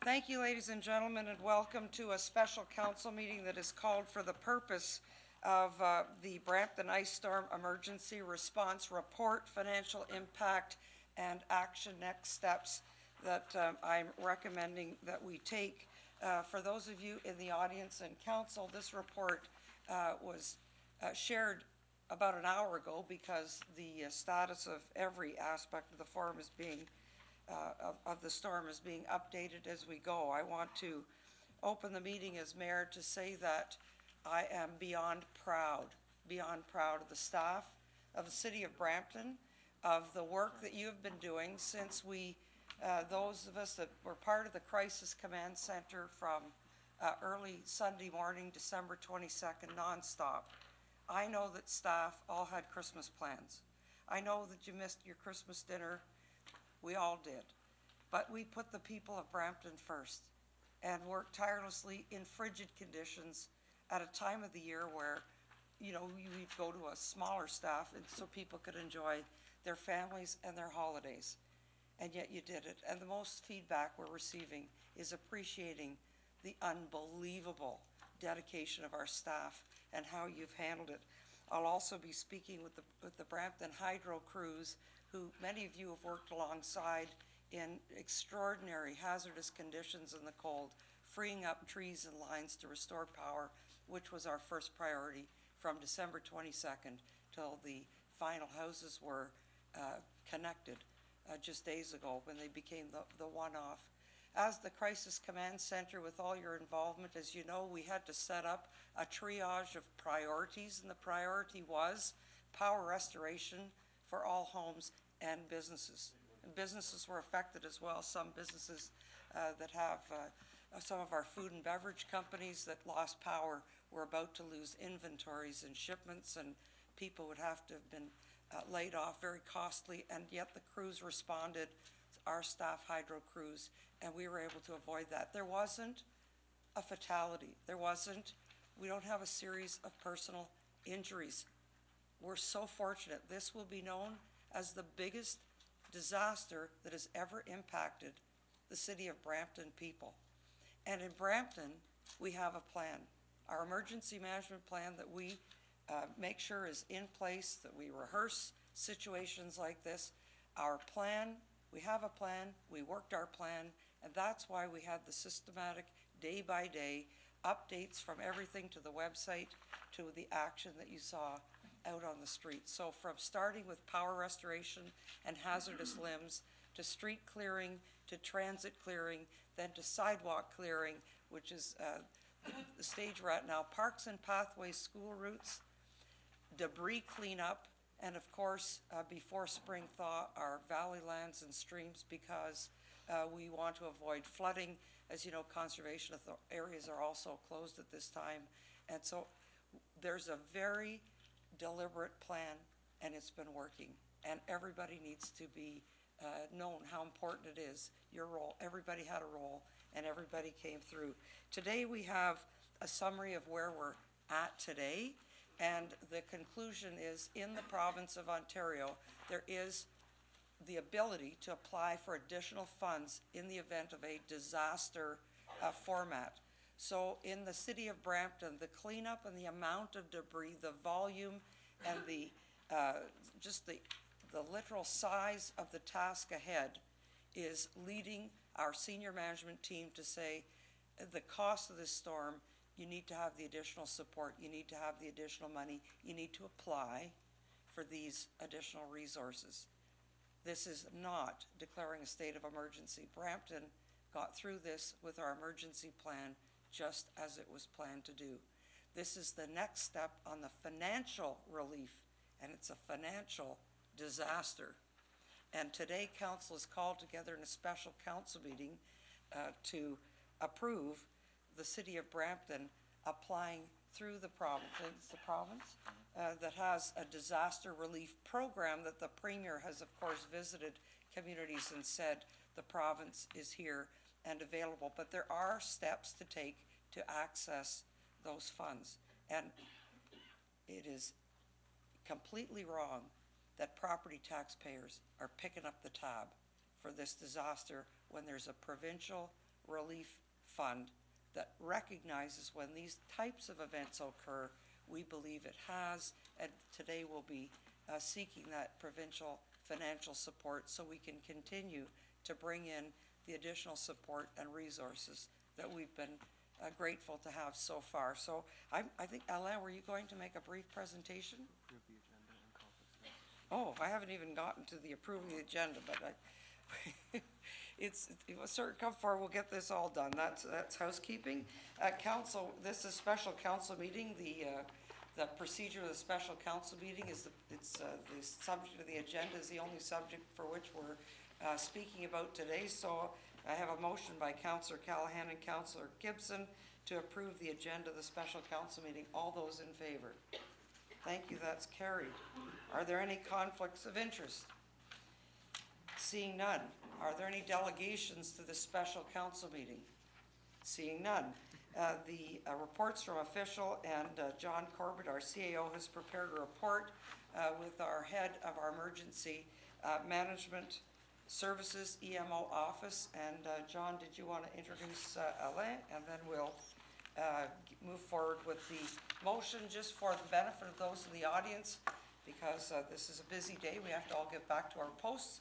Thank you, ladies and gentlemen, and welcome to a special council meeting that is called for the purpose of the Brampton Ice Storm Emergency Response Report, Financial Impact, and Action Next Steps that I'm recommending that we take. For those of you in the audience and council, this report was shared about an hour ago because the status of every aspect of the forum is being of the storm is being updated as we go. I want to open the meeting as mayor to say that I am beyond proud of the staff of the city of Brampton, of the work that you have been doing since we, those of us that were part of the Crisis Command Center from early Sunday morning, December 22nd, nonstop. I know that staff all had Christmas plans. I know that you missed your Christmas dinner. We all did. But we put the people of Brampton first and worked tirelessly in frigid conditions at a time of the year where, you know, you'd go to a smaller staff and so people could enjoy their families and their holidays. And yet you did it. And the most feedback we're receiving is appreciating the unbelievable dedication of our staff and how you've handled it. I'll also be speaking with the Brampton Hydro crews, who many of you have worked alongside in extraordinary hazardous conditions in the cold, freeing up trees and lines to restore power, which was our first priority from December 22nd till the final houses were connected just days ago when they became the one-off. As the Crisis Command Center, with all your involvement, as you know, we had to set up a triage of priorities, and the priority was power restoration for all homes and businesses. And businesses were affected as well. Some businesses that have some of our food and beverage companies that lost power were about to lose inventories and shipments, and people would have to have been laid off, very costly, and yet the crews responded, our staff hydro crews, and we were able to avoid that. There wasn't a fatality. We don't have a series of personal injuries. We're so fortunate. This will be known as the biggest disaster that has ever impacted the city of Brampton people. And in Brampton, we have a plan, our emergency management plan that we make sure is in place, that we rehearse situations like this. Our plan, we have a plan, we worked our plan, and that's why we had the systematic day-by-day updates from everything to the website to the action that you saw out on the street. So from starting with power restoration and hazardous limbs, to street clearing, to transit clearing, then to sidewalk clearing, which is the stage we're at now, parks and pathways, school routes, debris cleanup, and of course, before spring thaw, our valley lands and streams, because we want to avoid flooding. As you know, conservation areas are also closed at this time. And so there's a very deliberate plan, and it's been working. And everybody needs to be known how important it is, your role. Everybody had a role, and everybody came through. Today we have a summary of where we're at today, and the conclusion is, in the province of Ontario, there is the ability to apply for additional funds in the event of a disaster format. So in the city of Brampton, the cleanup and the amount of debris, the volume, and the just the literal size of the task ahead is leading our senior management team to say, the cost of this storm, you need to have the additional support, you need to have the additional money, you need to apply for these additional resources. This is not declaring a state of emergency. Brampton got through this with our emergency plan just as it was planned to do. This is the next step on the financial relief, and it's a financial disaster. And today, council is called together in a special council meeting to approve the city of Brampton applying through the province. It's the province that has a disaster relief program that the Premier has, of course, visited communities and said the province is here and available. But there are steps to take to access those funds. And it is completely wrong that property taxpayers are picking up the tab for this disaster when there's a provincial relief fund that recognizes when these types of events occur. We believe it has, and today we'll be seeking that provincial financial support so we can continue to bring in the additional support and resources that we've been grateful to have so far. So I think, Alain, were you going to make a brief presentation? Oh, I haven't even gotten to the approving the agenda, but it will sort of come forward, we'll get this all done. That's housekeeping. Council, this is special council meeting. The procedure of the special council meeting is the subject of the agenda is the only subject for which we're speaking about today. So I have a motion by Councillor Callahan and Councillor Gibson to approve the agenda of the special council meeting. All those in favor? Thank you, that's carried. Are there any conflicts of interest? Seeing none. Are there any delegations to the special council meeting? Seeing none. The reports from official and John Corbett, our CAO, has prepared a report with our head of our emergency management services EMO office. And John, did you want to introduce Alain? And then we'll move forward with the motion, just for the benefit of those in the audience, because this is a busy day. We have to all get back to our posts.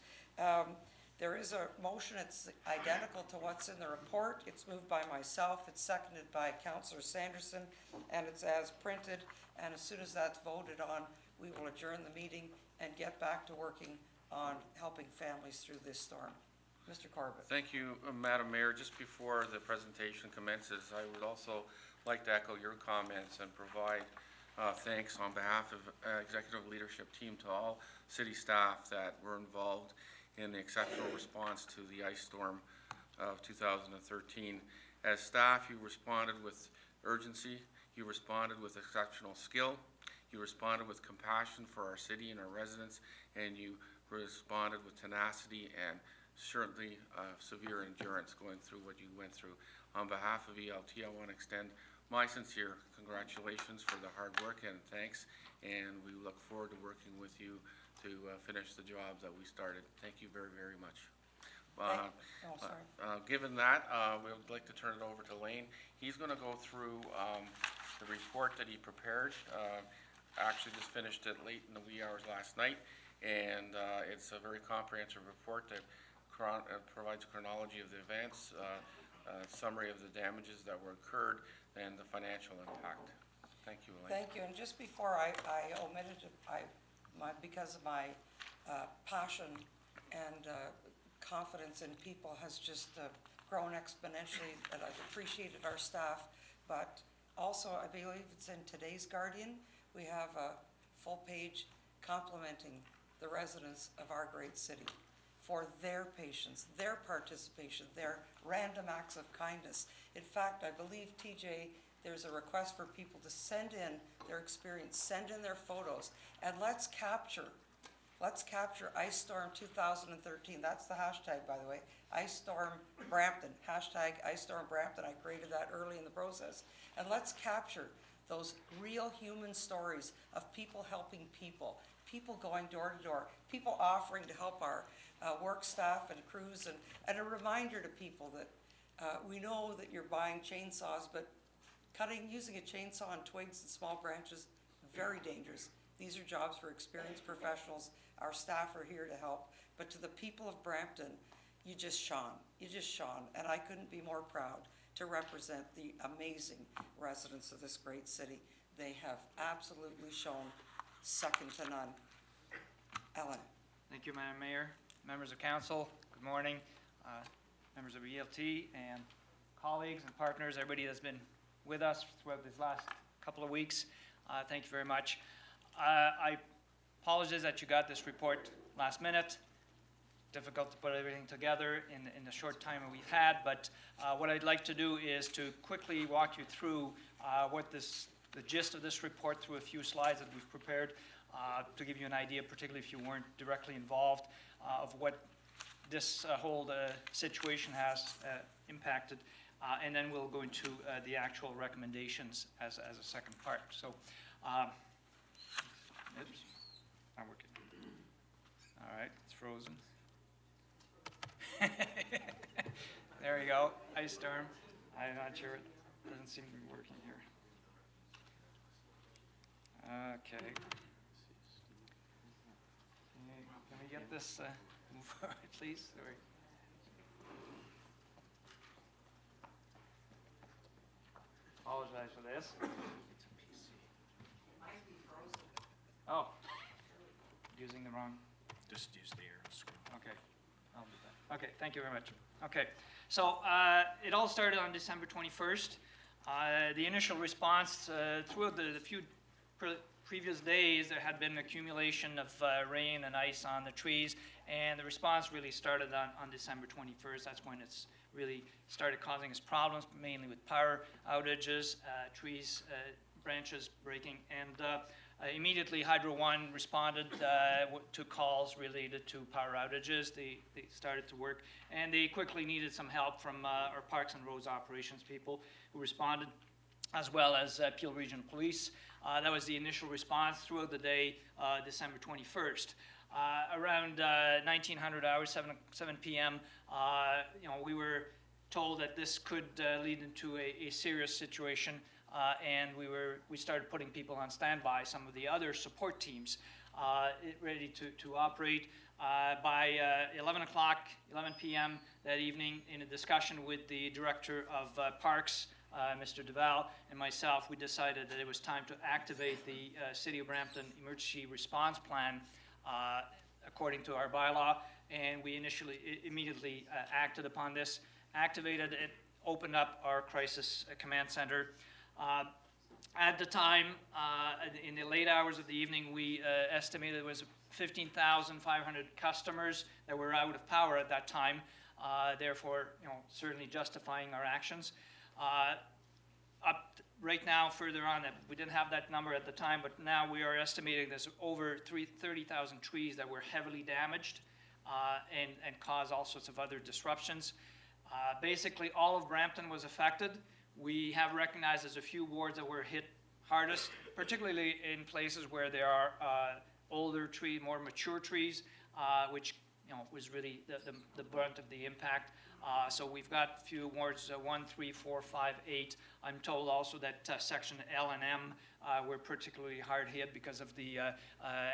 There is a motion, it's identical to what's in the report. It's moved by myself, it's seconded by Councillor Sanderson, and it's as printed. And as soon as that's voted on, we will adjourn the meeting and get back to working on helping families through this storm. Mr. Corbett. Thank you, Madam Mayor. Just before the presentation commences, I would also like to echo your comments and provide thanks on behalf of executive leadership team to all city staff that were involved in the exceptional response to the ice storm of 2013. As staff, you responded with urgency, you responded with exceptional skill, you responded with compassion for our city and our residents, and you responded with tenacity and certainly severe endurance going through what you went through. On behalf of ELT, I want to extend my sincere congratulations for the hard work and thanks, and we look forward to working with you to finish the job that we started. Thank you very, very much. Given that, we would like to turn it over to Lane. He's going to go through the report that he prepared. Actually just finished it late in the wee hours last night, and it's a very comprehensive report that provides chronology of the events, summary of the damages that were incurred, and the financial impact. Thank you, Elaine. Thank you. And just before I omitted to, because of my passion and confidence in people has just grown exponentially, and I've appreciated our staff, but also I believe it's in today's Guardian, we have a full page complimenting the residents of our great city for their patience, their participation, their random acts of kindness. In fact, I believe, TJ, there's a request for people to send in their experience, send in their photos, and let's capture Ice Storm 2013. That's the hashtag, by the way, Ice Storm Brampton, hashtag Ice Storm Brampton. I created that early in the process. And let's capture those real human stories of people helping people, people going door to door, people offering to help our work staff and crews, and a reminder to people that we know that you're buying chainsaws, but using a chainsaw on twigs and small branches, very dangerous. These are jobs for experienced professionals. Our staff are here to help. But to the people of Brampton, you just shone. And I couldn't be more proud to represent the amazing residents of this great city. They have absolutely shown second to none. Ellen. Thank you, Madam Mayor, members of council, good morning, members of ELT and colleagues and partners, everybody that's been with us throughout these last couple of weeks. Thank you very much. I apologize that you got this report last minute. Difficult to put everything together in the short time that we've had, but what I'd like to do is to quickly walk you through the gist of this report through a few slides that we've prepared to give you an idea, particularly if you weren't directly involved, of what this whole situation has impacted. And then we'll go into the actual recommendations as a second part. So, oops, not working. All right, it's frozen. There you go, ice storm. I'm not sure, it doesn't seem to be working here. Okay. Can we get this, move forward, please? Sorry. Apologize for this. Oh, using the wrong. Just use the arrow scroll. Okay, I'll do that. Okay, thank you very much. Okay, so it all started on December 21st. The initial response throughout the few previous days, there had been accumulation of rain and ice on the trees, and the response really started on December 21st. That's when it's really started causing us problems, mainly with power outages, trees, branches breaking, and immediately Hydro One responded to calls related to power outages. They started to work, and they quickly needed some help from our Parks and Roads operations people who responded, as well as Peel Regional Police. That was the initial response throughout the day, December 21st. Around 1900 hours, 7 p.m., we were told that this could lead into a serious situation, and we started putting people on standby, some of the other support teams ready to operate. By 11 p.m. that evening, in a discussion with the Director of Parks, Mr. Duval, and myself, we decided that it was time to activate the City of Brampton Emergency Response Plan according to our bylaw, and we immediately acted upon this, activated it, opened up our crisis command center. At the time, in the late hours of the evening, we estimated it was 15,500 customers that were out of power at that time, therefore, certainly justifying our actions. Right now, further on, we didn't have that number at the time, but now we are estimating there's over 30,000 trees that were heavily damaged and caused all sorts of other disruptions. Basically, all of Brampton was affected. We have recognized there's a few wards that were hit hardest, particularly in places where there are older trees, more mature trees, which was really the brunt of the impact. So we've got a few wards, 1, 3, 4, 5, 8. I'm told also that section L and M were particularly hard hit because of the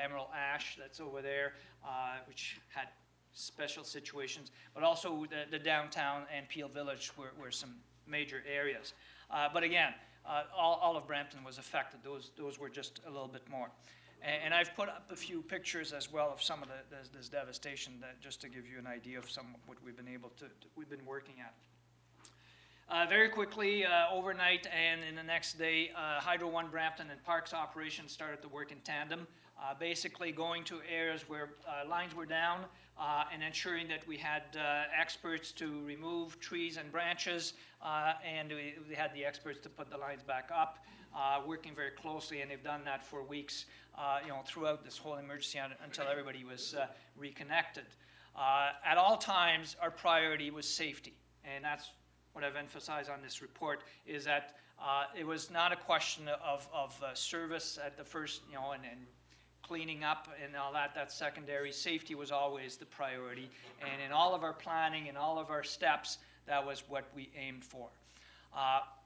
emerald ash that's over there, which had special situations. But also the downtown and Peel Village were some major areas. But again, all of Brampton was affected. Those were just a little bit more. And I've put up a few pictures as well of some of this devastation, just to give you an idea of what we've been we've been working at. Very quickly, overnight and in the next day, Hydro One Brampton and Parks operations started to work in tandem, basically going to areas where lines were down and ensuring that we had experts to remove trees and branches, and we had the experts to put the lines back up, working very closely, and they've done that for weeks, throughout this whole emergency until everybody was reconnected. At all times, our priority was safety, and that's what I've emphasized on this report, is that it was not a question of service at the first, and cleaning up and all that. That's secondary. Safety was always the priority, and in all of our planning and all of our steps, that was what we aimed for.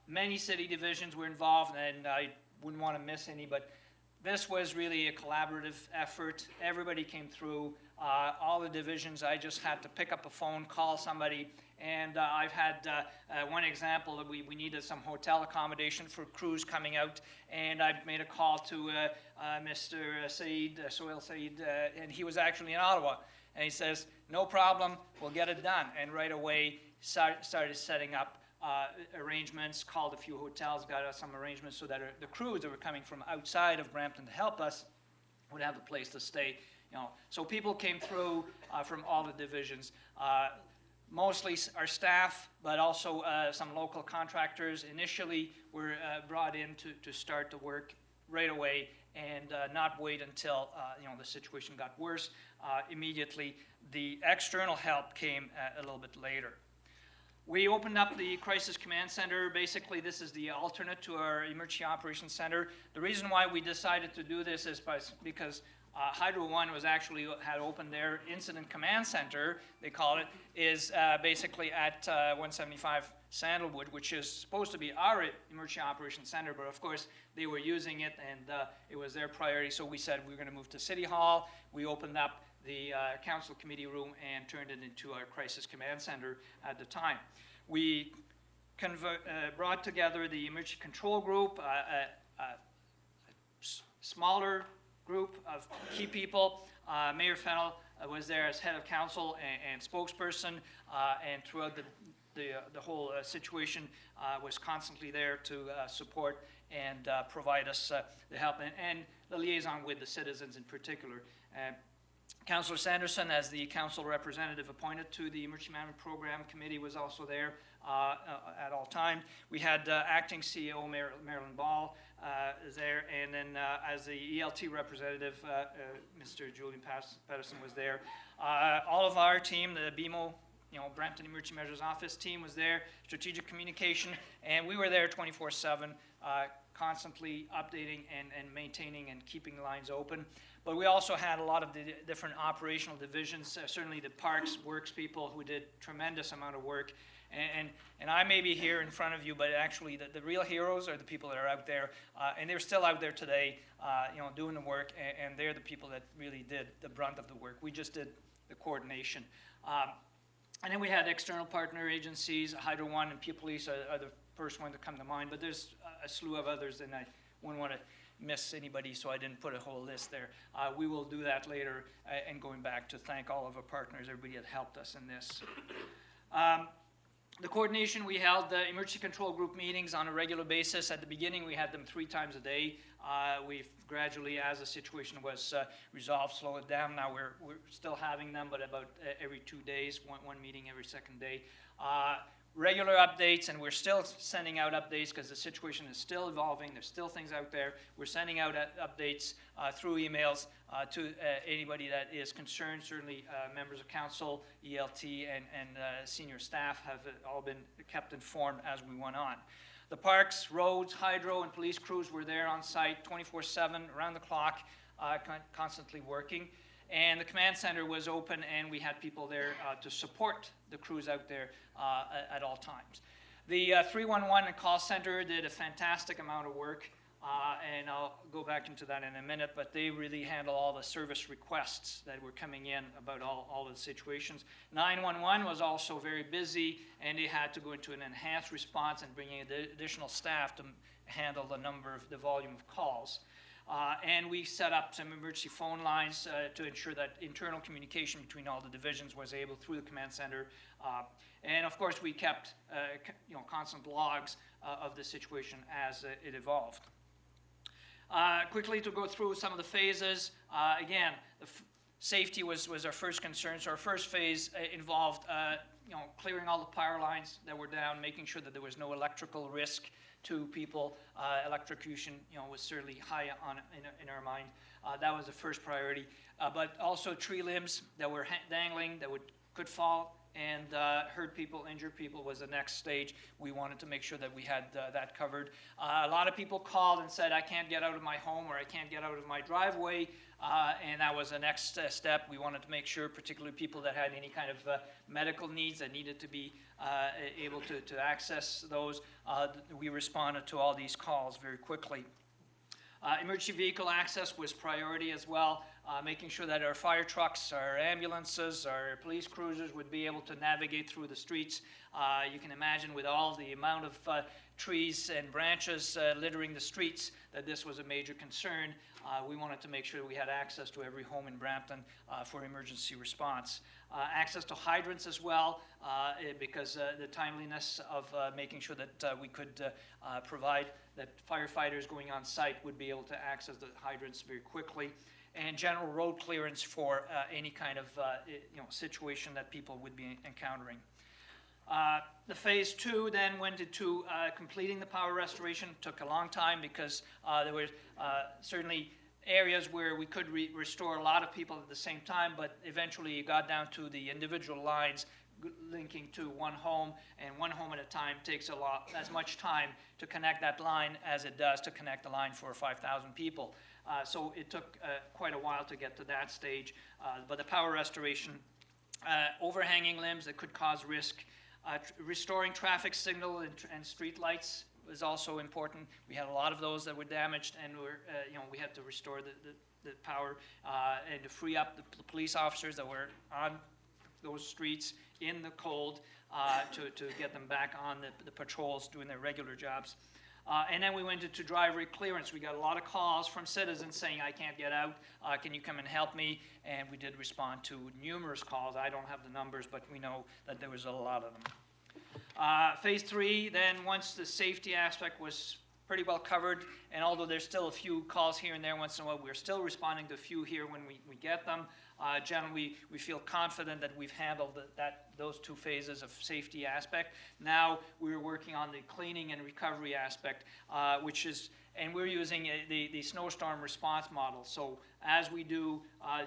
Many city divisions were involved, and I wouldn't want to miss any, but this was really a collaborative effort. Everybody came through, all the divisions. I just had to pick up a phone, call somebody, and I've had one example that we needed some hotel accommodation for crews coming out, and I made a call to Mr. Sohail Saeed, and he was actually in Ottawa, and he says, no problem, we'll get it done, and right away started setting up arrangements, called a few hotels, got us some arrangements so that the crews that were coming from outside of Brampton to help us would have a place to stay. So people came through from all the divisions, mostly our staff, but also some local contractors initially were brought in to start the work right away and not wait until the situation got worse. Immediately, the external help came a little bit later. We opened up the Crisis Command Center. Basically, this is the alternate to our Emergency Operations Center. The reason why we decided to do this is because Hydro One was actually had opened their incident command center, they call it, is basically at 175 Sandalwood, which is supposed to be our emergency operations center, but of course they were using it and it was their priority, so we said we were going to move to City Hall. We opened up the council committee room and turned it into our crisis command center at the time. We brought together the emergency control group, a smaller group of key people. Mayor Fennell was there as head of council and spokesperson, and throughout the whole situation was constantly there to support and provide us the help and the liaison with the citizens in particular. Councillor Sanderson, as the council representative appointed to the Emergency Management Program Committee, was also there at all times. We had acting CEO Marilyn Ball is there, and then as the ELT representative, Mr. Julian Patterson was there. All of our team, the BMO, Brampton Emergency Measures Office team was there, strategic communication, and we were there 24/7, constantly updating and maintaining and keeping the lines open. But we also had a lot of the different operational divisions, certainly the parks works people who did tremendous amount of work. And I may be here in front of you, but actually the real heroes are the people that are out there, and they're still out there today, doing the work, and they're the people that really did the brunt of the work. We just did the coordination. And then we had external partner agencies. Hydro One and Peel Police are the first one to come to mind, but there's a slew of others, and I wouldn't want to miss anybody, so I didn't put a whole list there. We will do that later, and going back to thank all of our partners, everybody that helped us in this. The coordination, we held the emergency control group meetings on a regular basis. At the beginning, we had them 3 times a day. We've gradually, as the situation was resolved, slowed it down. Now we're still having them, but about every 2 days, one meeting every second day. Regular updates, and we're still sending out updates because the situation is still evolving. There's still things out there. We're sending out updates through emails to anybody that is concerned. Certainly members of council, ELT, and senior staff have all been kept informed as we went on. The parks, roads, hydro, and police crews were there on site 24/7, around the clock, constantly working. And the command center was open, and we had people there to support the crews out there at all times. The 311 call center did a fantastic amount of work, and I'll go back into that in a minute, but they really handle all the service requests that were coming in about all of the situations. 911 was also very busy, and they had to go into an enhanced response and bring in additional staff to handle the volume of calls. And we set up some emergency phone lines to ensure that internal communication between all the divisions was able through the command center. And of course, we kept constant logs of the situation as it evolved. Quickly to go through some of the phases. Again, safety was our first concern. So our first phase involved clearing all the power lines that were down, making sure that there was no electrical risk to people. Electrocution, was certainly high in our mind. That was the first priority. But also tree limbs that were dangling that could fall and hurt people, injure people was the next stage. We wanted to make sure that we had that covered. A lot of people called and said, I can't get out of my home or I can't get out of my driveway. And that was the next step. We wanted to make sure, particularly people that had any kind of medical needs that needed to be able to access those, we responded to all these calls very quickly. Emergency vehicle access was priority as well, making sure that our fire trucks, our ambulances, our police cruisers would be able to navigate through the streets. You can imagine with all the amount of trees and branches littering the streets that this was a major concern. We wanted to make sure we had access to every home in Brampton for emergency response. Access to hydrants as well, because the timeliness of making sure that we could provide that firefighters going on site would be able to access the hydrants very quickly, and general road clearance for any kind of situation that people would be encountering. The phase 2 then went into completing the power restoration. Took a long time because there were certainly areas where we could restore a lot of people at the same time, but eventually it got down to the individual lines linking to one home, and one home at a time takes as much time to connect that line as it does to connect the line for 5,000 people. So it took quite a while to get to that stage, but the power restoration, overhanging limbs that could cause risk, restoring traffic signal and street lights was also important. We had a lot of those that were damaged, and we had to restore the power and to free up the police officers that were on those streets in the cold to get them back on the patrols doing their regular jobs. And then we went into driveway clearance. We got a lot of calls from citizens saying, I can't get out, can you come and help me? And we did respond to numerous calls. I don't have the numbers, but we know that there was a lot of them. Phase 3, then once the safety aspect was pretty well covered, and although there's still a few calls here and there once in a while, we're still responding to a few here when we get them. Generally, we feel confident that we've handled those 2 phases of safety aspect. Now we're working on the cleaning and recovery aspect, and we're using the snowstorm response model. So as we do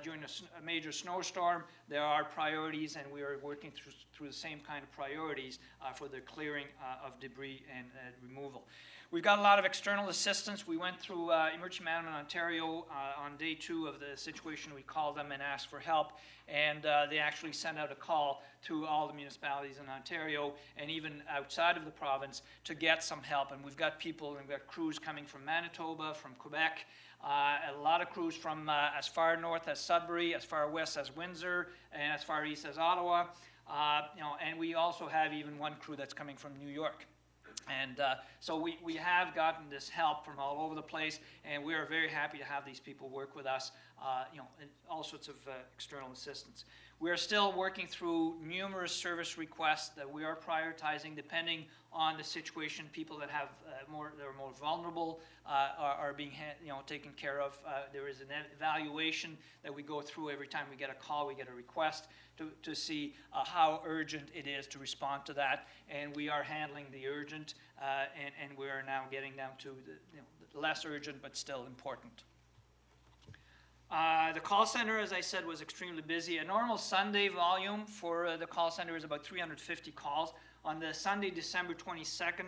during a major snowstorm, there are priorities, and we are working through the same kind of priorities for the clearing of debris and removal. We've got a lot of external assistance. We went through Emergency Management Ontario on day 2 of the situation. We called them and asked for help, and they actually sent out a call to all the municipalities in Ontario and even outside of the province to get some help. And we've got people, and we've got crews coming from Manitoba, from Quebec, a lot of crews from as far north as Sudbury, as far west as Windsor, and as far east as Ottawa. And we also have even one crew that's coming from New York. And so we have gotten this help from all over the place, and we are very happy to have these people work with us, in all sorts of external assistance. We are still working through numerous service requests that we are prioritizing depending on the situation. People that have that are more vulnerable are being taken care of. There is an evaluation that we go through every time we get a call, we get a request to see how urgent it is to respond to that. And we are handling the urgent, and we are now getting down to the less urgent but still important. The call center, as I said, was extremely busy. A normal Sunday volume for the call center is about 350 calls. On the Sunday, December 22nd,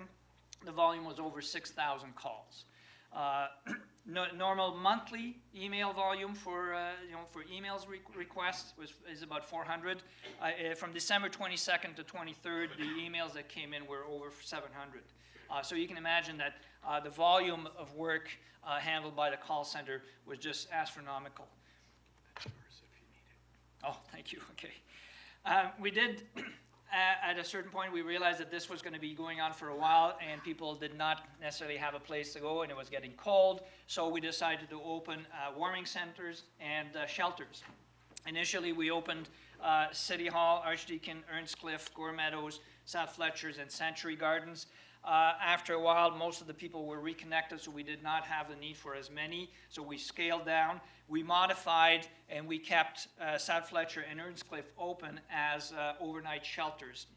the volume was over 6,000 calls. Normal monthly email volume for emails requests is about 400. From December 22nd to 23rd, the emails that came in were over 700. So you can imagine that the volume of work handled by the call center was just astronomical. Oh, thank you. Okay. We did, at a certain point, we realized that this was going to be going on for a while, and people did not necessarily have a place to go, and it was getting cold. So we decided to open warming centers and shelters. Initially, we opened City Hall, Archdeacon, Earnscliffe, Gore Meadows, South Fletchers, and Century Gardens. After a while, most of the people were reconnected, so we did not have the need for as many. So we scaled down. We modified, and we kept South Fletcher and Earnscliffe open as overnight shelters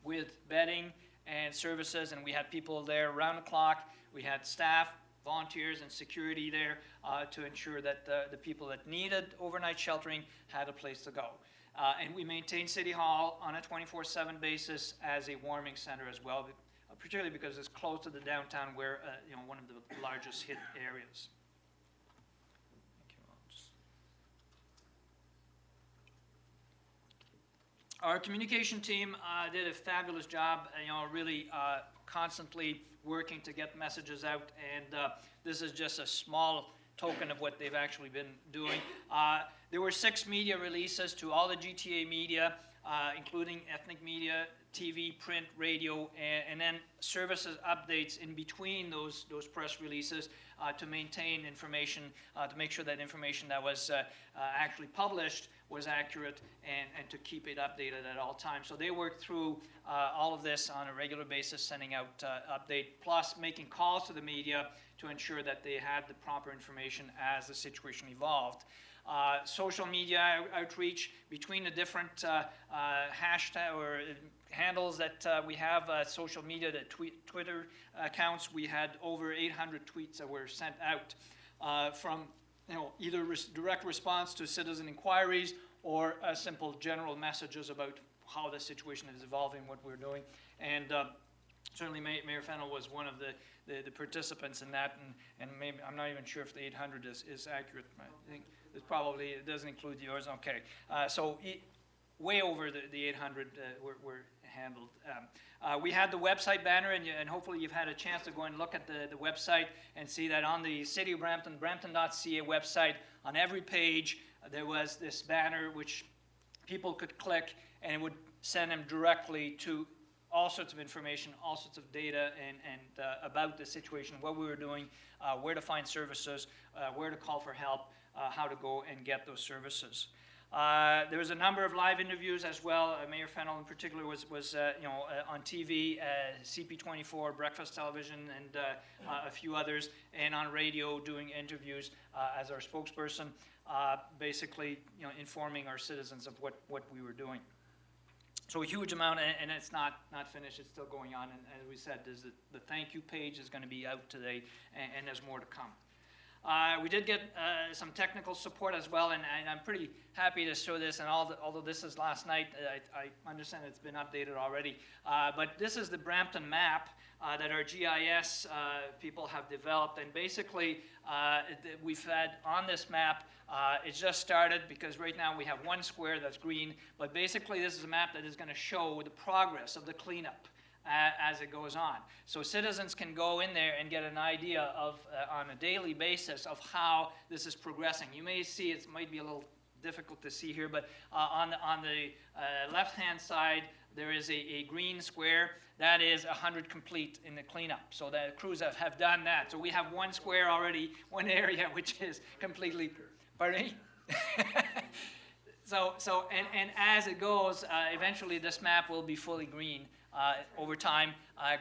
with bedding and services, and we had people there around the clock. We had staff, volunteers, and security there to ensure that the people that needed overnight sheltering had a place to go. And we maintained City Hall on a 24/7 basis as a warming center as well, particularly because it's close to the downtown, where one of the largest hit areas. Our communication team did a fabulous job, really constantly working to get messages out, and this is just a small token of what they've actually been doing. There were 6 media releases to all the GTA media, including ethnic media, TV, print, radio, and then services updates in between those press releases to maintain information, to make sure that information that was actually published was accurate, and to keep it updated at all times. So they worked through all of this on a regular basis, sending out update, plus making calls to the media to ensure that they had the proper information as the situation evolved. Social media outreach between the different hashtag or handles that we have, social media, the Twitter accounts. We had over 800 tweets that were sent out from either direct response to citizen inquiries or simple general messages about how the situation is evolving, what we're doing. And certainly Mayor Fennell was one of the participants in that, and maybe, I'm not even sure if the 800 is accurate. I think it's probably, it doesn't include yours, okay. So way over the 800 were handled. We had the website banner, and hopefully you've had a chance to go and look at the website and see that on the City of Brampton, Brampton.ca website, on every page, there was this banner which people could click, and it would send them directly to all sorts of information, all sorts of data, and about the situation, what we were doing, where to find services, where to call for help, how to go and get those services. There was a number of live interviews as well. Mayor Fennell in particular was on TV, CP24, Breakfast Television, and a few others, and on radio doing interviews as our spokesperson, basically informing our citizens of what we were doing. So a huge amount, and it's not finished, it's still going on, and as we said, there's the thank you page is going to be out today, and there's more to come. We did get some technical support as well, and I'm pretty happy to show this, and although this is last night, I understand it's been updated already, but this is the Brampton map that our GIS people have developed, and basically we've had on this map, it just started because right now we have one square that's green, but basically this is a map that is going to show the progress of the cleanup as it goes on. So citizens can go in there and get an idea of, on a daily basis, of how this is progressing. You may see, it might be a little difficult to see here, but on the left-hand side, there is a green square. That is 100 complete in the cleanup. So the crews have done that. So we have one square already, one area which is completely, pardon me? And as it goes, eventually this map will be fully green. Over time,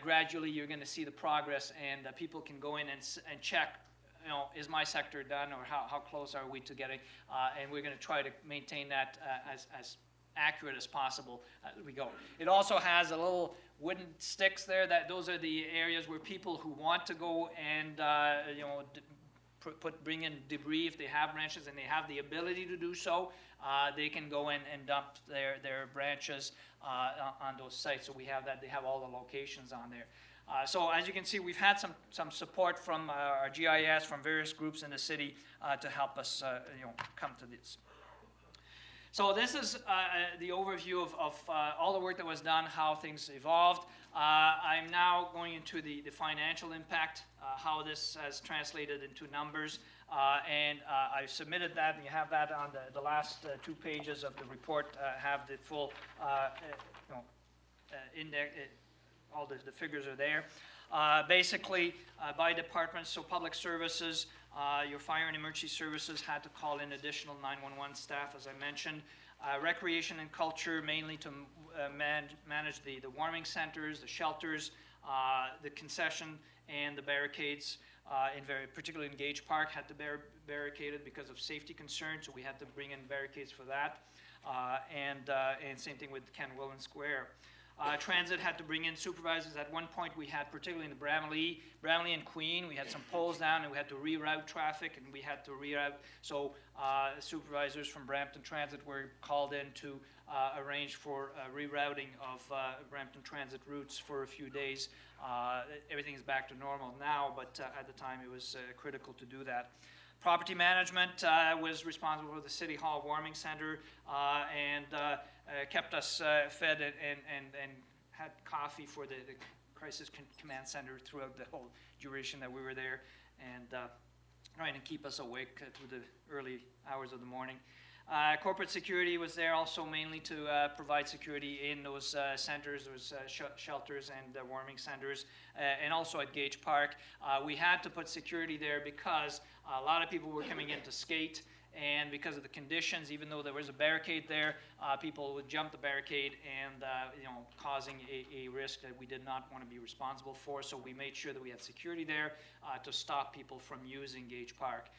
gradually you're going to see the progress, and people can go in and check, is my sector done, or how close are we to getting, and we're going to try to maintain that as accurate as possible as we go. It also has a little wooden sticks there, that those are the areas where people who want to go and bring in debris, if they have branches and they have the ability to do so, they can go in and dump their branches on those sites. So we have that, they have all the locations on there. So as you can see, we've had some support from our GIS, from various groups in the city to help us come to this. So this is the overview of all the work that was done, how things evolved. I'm now going into the financial impact, how this has translated into numbers, and I've submitted that, and you have that on the last 2 pages of the report, have the full index, all the figures are there. Basically, by departments, so public services, your fire and emergency services had to call in additional 911 staff, as I mentioned. Recreation and culture, mainly to manage the warming centers, the shelters, the concession, and the barricades. Particularly in Gage Park, had to barricaded because of safety concerns, so we had to bring in barricades for that. And same thing with Ken Willen Square. Transit had to bring in supervisors. At one point we had, particularly in the Bramley and Queen, we had some poles down and we had to reroute traffic, and we had to reroute. So supervisors from Brampton Transit were called in to arrange for rerouting of Brampton Transit routes for a few days. Everything is back to normal now, but at the time it was critical to do that. Property management was responsible for the City Hall Warming Center and kept us fed and had coffee for the Crisis Command Center throughout the whole duration that we were there, and trying to keep us awake through the early hours of the morning. Corporate security was there also, mainly to provide security in those centers, those shelters and warming centers, and also at Gage Park. We had to put security there because a lot of people were coming in to skate, and because of the conditions, even though there was a barricade there, people would jump the barricade and causing a risk that we did not want to be responsible for. So we made sure that we had security there to stop people from using Gage Park,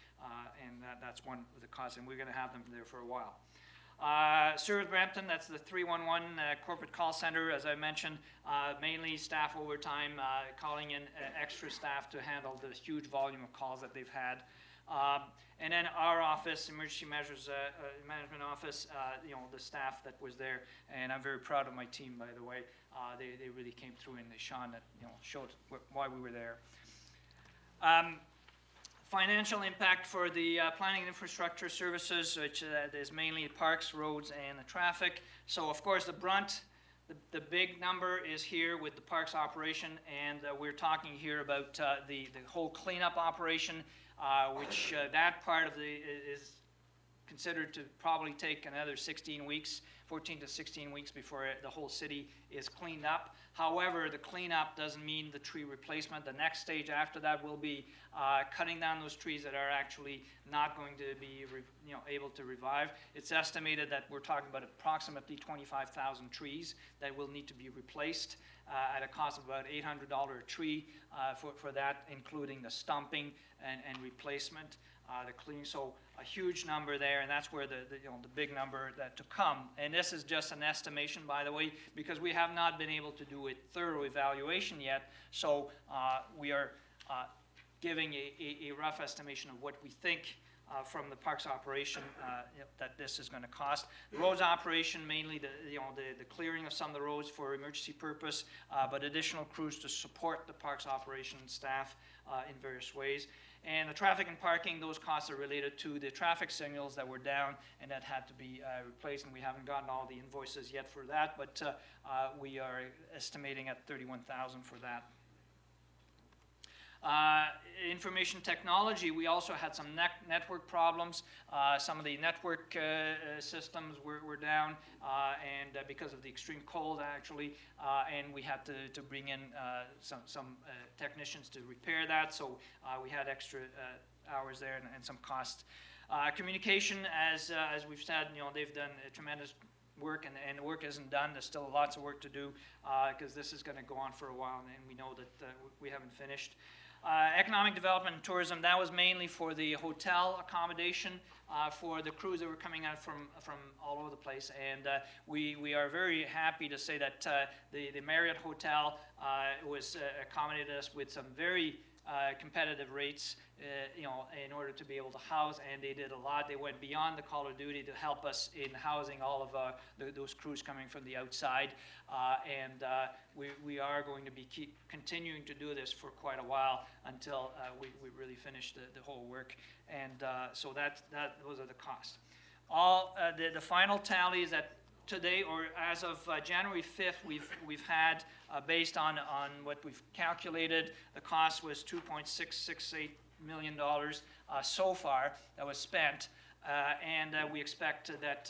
and that's one of the causes, and we're going to have them there for a while. Service Brampton, that's the 311 corporate call center, as I mentioned, mainly staff overtime, calling in extra staff to handle the huge volume of calls that they've had. And then our office, Emergency Measures Management Office, the staff that was there, and I'm very proud of my team, by the way. They really came through and they showed why we were there. Financial impact for the planning and infrastructure services, which is mainly parks, roads, and the traffic. So, of course, the big number is here with the parks operation, and we're talking here about the whole cleanup operation, which that part of is considered to probably take another 16 weeks, 14 to 16 weeks before the whole city is cleaned up. However, the cleanup doesn't mean the tree replacement. The next stage after that will be cutting down those trees that are actually not going to be able to revive. It's estimated that we're talking about approximately 25,000 trees that will need to be replaced at a cost of about $800 a tree for that, including the stumping and replacement. The cleaning, so a huge number there, and that's where the big number that to come. And this is just an estimation, by the way, because we have not been able to do a thorough evaluation yet. So we are giving a rough estimation of what we think from the parks operation that this is going to cost. The roads operation, mainly the clearing of some of the roads for emergency purpose, but additional crews to support the parks operation staff in various ways. And the traffic and parking, those costs are related to the traffic signals that were down and that had to be replaced, and we haven't gotten all the invoices yet for that, but we are estimating at $31,000 for that. Information technology, we also had some network problems. Some of the network systems were down, and because of the extreme cold, actually, and we had to bring in some technicians to repair that, so we had extra hours there and some cost. Communication, as we've said, they've done a tremendous work, and the work isn't done. There's still lots of work to do because this is going to go on for a while, and we know that we haven't finished. Economic development and tourism, that was mainly for the hotel accommodation for the crews that were coming out from all over the place. And we are very happy to say that the Marriott Hotel was accommodated us with some very competitive rates, in order to be able to house, and they did a lot. They went beyond the call of duty to help us in housing all of those crews coming from the outside, and we are going to be continuing to do this for quite a while until we really finish the whole work, and so those are the costs. The final tally is that today, or as of January 5th, we've had, based on what we've calculated, the cost was $2.668 million so far that was spent, and we expect that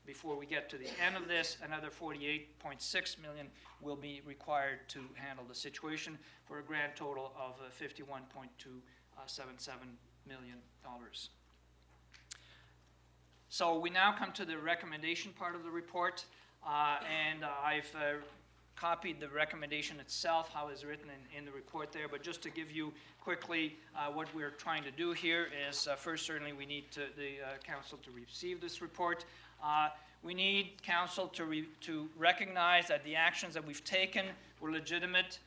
before we get to the end of this, another $48.6 million will be required to handle the situation, for a grand total of $51.277 million. So we now come to the recommendation part of the report, and I've copied the recommendation itself, how it's written in the report there, but just to give you quickly what we're trying to do here is, first, certainly we need the council to receive this report. We need council to recognize that the actions that we've taken were legitimate,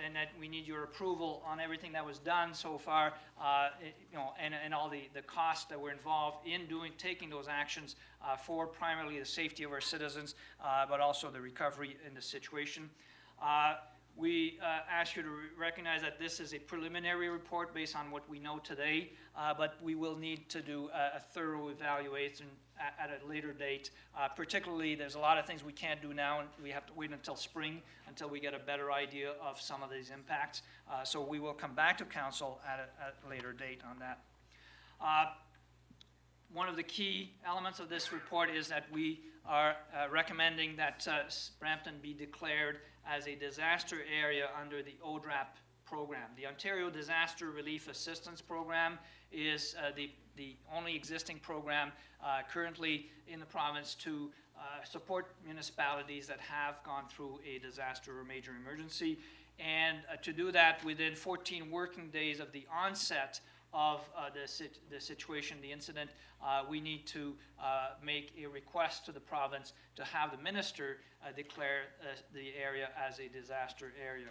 and that we need your approval on everything that was done so far, and all the costs that were involved in taking those actions for primarily the safety of our citizens, but also the recovery in the situation. We ask you to recognize that this is a preliminary report based on what we know today, but we will need to do a thorough evaluation at a later date. Particularly, there's a lot of things we can't do now, and we have to wait until spring until we get a better idea of some of these impacts. So we will come back to council at a later date on that. One of the key elements of this report is that we are recommending that Brampton be declared as a disaster area under the ODRAP program. The Ontario Disaster Relief Assistance Program is the only existing program currently in the province to support municipalities that have gone through a disaster or major emergency. And to do that within 14 working days of the onset of the situation, the incident, we need to make a request to the province to have the minister declare the area as a disaster area.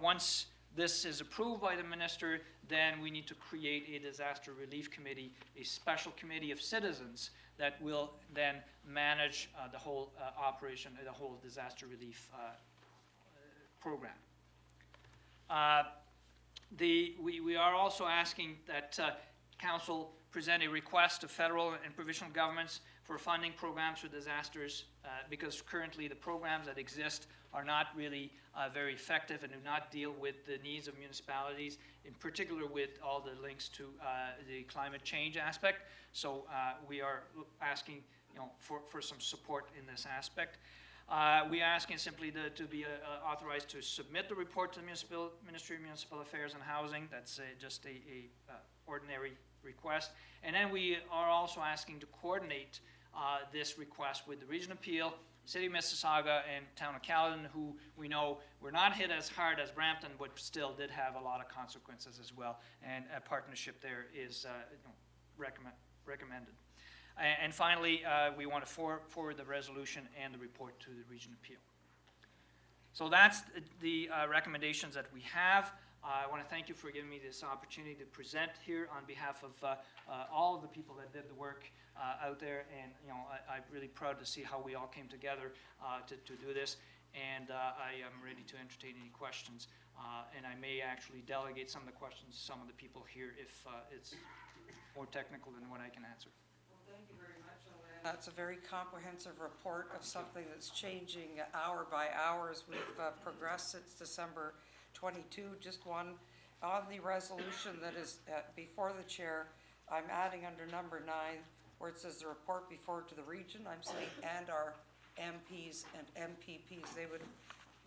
Once this is approved by the minister, then we need to create a disaster relief committee, a special committee of citizens that will then manage the whole operation, the whole disaster relief program. We are also asking that Council present a request to federal and provincial governments for funding programs for disasters, because currently the programs that exist are not really very effective and do not deal with the needs of municipalities, in particular with all the links to the climate change aspect. So we are asking, for some support in this aspect. We are asking simply to be authorized to submit the report to the Ministry of Municipal Affairs and Housing. That's just a ordinary request. And then we are also asking to coordinate this request with the Region Appeal, City of Mississauga, and Town of Caledon, who we know were not hit as hard as Brampton, but still did have a lot of consequences as well. And a partnership there is recommended. And finally, we want to forward the resolution and the report to the Region Appeal. So that's the recommendations that we have. I want to thank you for giving me this opportunity to present here on behalf of all of the people that did the work out there, and I'm really proud to see how we all came together to do this, and I am ready to entertain any questions, and I may actually delegate some of the questions to some of the people here if it's more technical than what I can answer. Well, thank you very much, Alain. That's a very comprehensive report of something that's changing hour by hour as we've progressed since December 22. Just one on the resolution that is before the chair. I'm adding under number 9 where it says the report before to the region. I'm saying and our MPs and MPPs. They would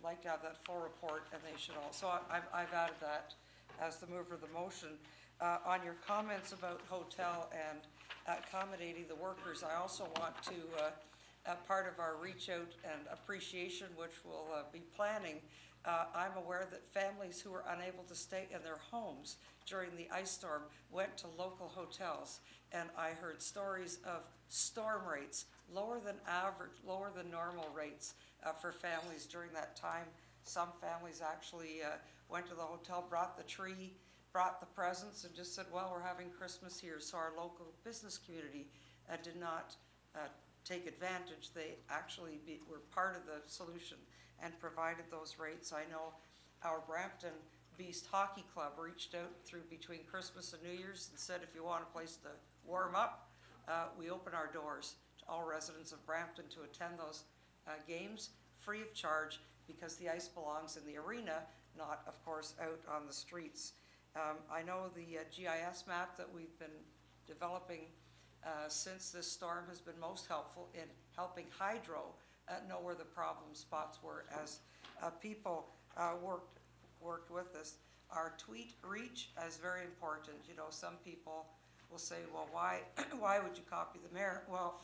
like to have that full report, and they should also. I've added that as the mover of the motion. On your comments about hotel and accommodating the workers, I also want to, part of our reach out and appreciation, which we'll be planning, I'm aware that families who were unable to stay in their homes during the ice storm went to local hotels, and I heard stories of storm rates lower than average, lower than normal rates for families during that time. Some families actually went to the hotel, brought the tree, brought the presents, and just said, well, we're having Christmas here. So our local business community did not take advantage. They actually were part of the solution and provided those rates. I know our Brampton Beast Hockey Club reached out through between Christmas and New Year's and said, if you want a place to warm up, we open our doors to all residents of Brampton to attend those games free of charge, because the ice belongs in the arena, not, of course, out on the streets. I know the GIS map that we've been developing since this storm has been most helpful in helping Hydro know where the problem spots were as people worked with us. Our tweet reach is very important. Some people will say, well, why would you copy the mayor? Well,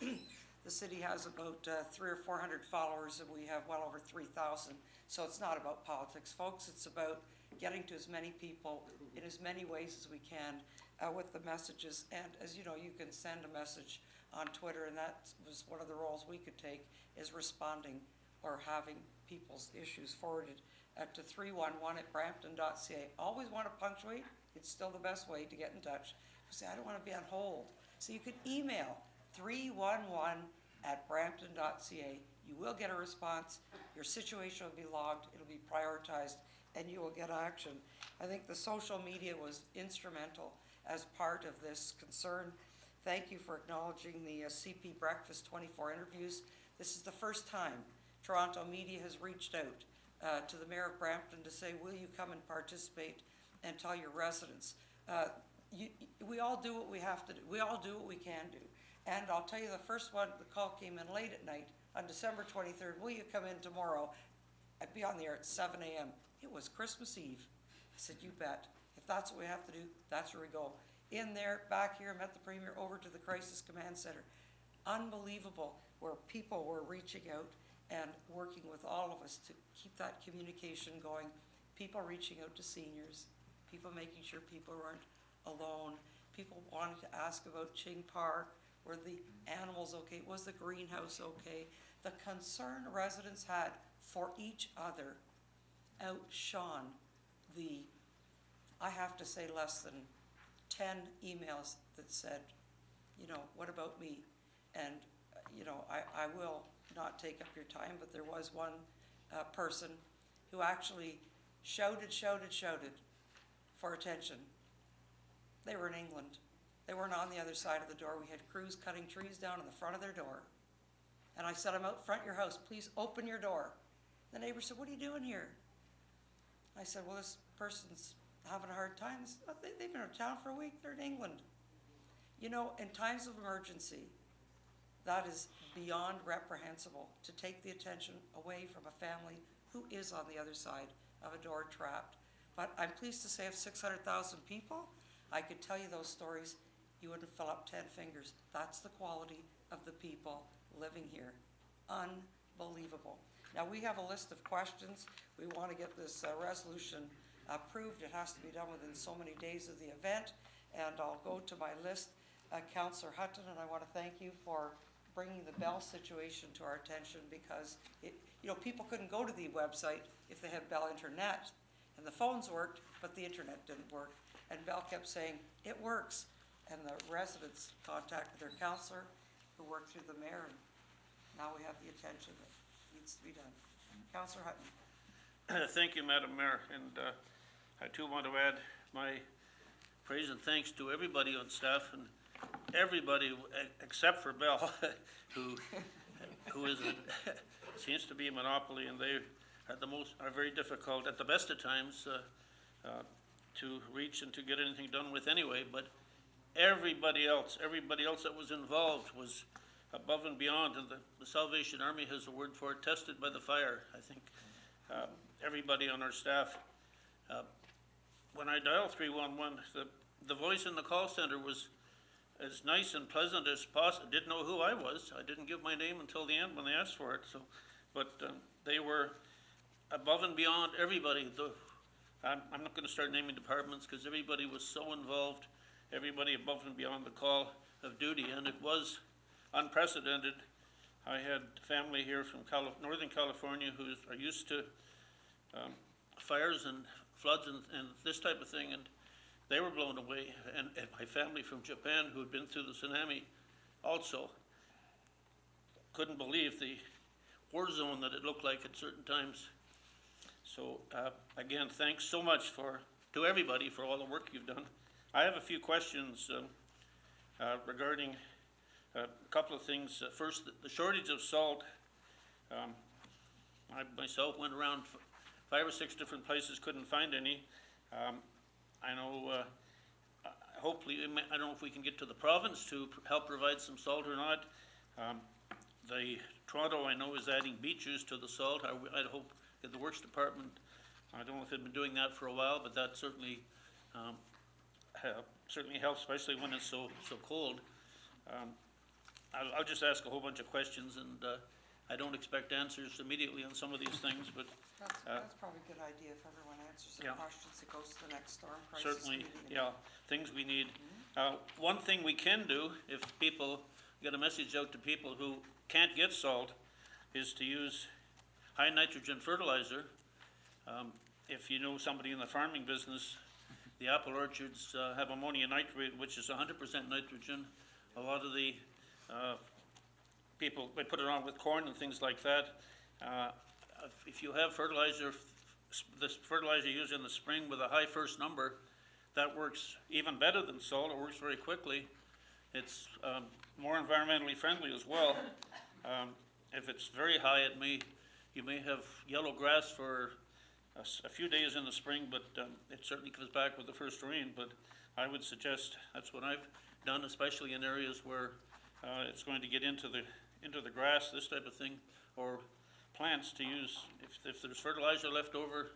the city has about 300 or 400 followers, and we have well over 3,000. So it's not about politics, folks. It's about getting to as many people in as many ways as we can with the messages. And as you know, you can send a message on Twitter, and that was one of the roles we could take, is responding or having people's issues forwarded to 311@brampton.ca. Always want to punctuate. It's still the best way to get in touch. You say, I don't want to be on hold. So you could email 311@brampton.ca. You will get a response. Your situation will be logged. It'll be prioritized, and you will get action. I think the social media was instrumental as part of this concern. Thank you for acknowledging the CP Breakfast 24 interviews. This is the first time Toronto media has reached out to the Mayor of Brampton to say, will you come and participate and tell your residents? We all do what we have to do. We all do what we can do. And I'll tell you, the first one, the call came in late at night on December 23rd. Will you come in tomorrow? I'd be on the air at 7 a.m. It was Christmas Eve. I said, you bet. If that's what we have to do, that's where we go. In there, back here, met the Premier, over to the Crisis Command Center. Unbelievable, where people were reaching out and working with all of us to keep that communication going. People reaching out to seniors, people making sure people weren't alone, people wanting to ask about Ching Park. Were the animals okay? Was the greenhouse okay? The concern residents had for each other outshone I have to say less than 10 emails that said, what about me? And, I will not take up your time, but there was one person who actually shouted for attention. They were in England. They weren't on the other side of the door. We had crews cutting trees down in the front of their door. And I said, I'm out front of your house. Please open your door. The neighbor said, what are you doing here? I said, well, this person's having a hard time. They've been in town for a week. They're in England. In times of emergency, that is beyond reprehensible to take the attention away from a family who is on the other side of a door trapped. But I'm pleased to say of 600,000 people, I could tell you those stories, you wouldn't fill up 10 fingers. That's the quality of the people living here. Unbelievable. Now, we have a list of questions. We want to get this resolution approved. It has to be done within so many days of the event. And I'll go to my list. Councillor Hutton, and I want to thank you for bringing the Bell situation to our attention, because people couldn't go to the website if they had Bell Internet. And the phones worked, but the internet didn't work. And Bell kept saying, it works. And the residents contacted their councillor, who worked through the mayor, and now we have the attention that needs to be done. Councillor Hutton. Thank you, Madam Mayor, and I too want to add my praise and thanks to everybody on staff and everybody except for Bell, who seems to be a monopoly, and they are very difficult at the best of times to reach and to get anything done with anyway. But everybody else that was involved was above and beyond, and the Salvation Army has a word for it, tested by the fire. I think everybody on our staff, when I dialed 311, the voice in the call center was as nice and pleasant as possible. Didn't know who I was. I didn't give my name until the end when they asked for it. So, but they were above and beyond everybody. I'm not going to start naming departments, because everybody was so involved, everybody above and beyond the call of duty, and it was unprecedented. I had family here from Northern California who are used to fires and floods and this type of thing, and they were blown away. And my family from Japan, who had been through the tsunami, also couldn't believe the war zone that it looked like at certain times. So again, thanks so much to everybody for all the work you've done. I have a few questions regarding a couple of things. First, the shortage of salt. I myself went around 5 or 6 different places, couldn't find any. I know, hopefully, I don't know if we can get to the province to help provide some salt or not. The Toronto, I know, is adding beet juice to the salt. I'd hope that the Works Department, I don't know if they've been doing that for a while, but that certainly helps, especially when it's so cold. I'll just ask a whole bunch of questions, and I don't expect answers immediately on some of these things, but That's probably a good idea. If everyone answers their Yeah. questions, it goes to the next storm crisis certainly, meeting. yeah, things we need. One thing we can do, if people, get a message out to people who can't get salt, is to use high nitrogen fertilizer. If you know somebody in the farming business, the apple orchards have ammonium nitrate, which is 100% nitrogen. A lot of the people, they put it on with corn and things like that. If you have fertilizer, this fertilizer used in the spring with a high first number, that works even better than salt. It works very quickly. It's more environmentally friendly as well. If it's very high, you may have yellow grass for a few days in the spring, but it certainly comes back with the first rain. But I would suggest, that's what I've done, especially in areas where it's going to get into the grass, this type of thing, or plants, to use, if there's fertilizer left over,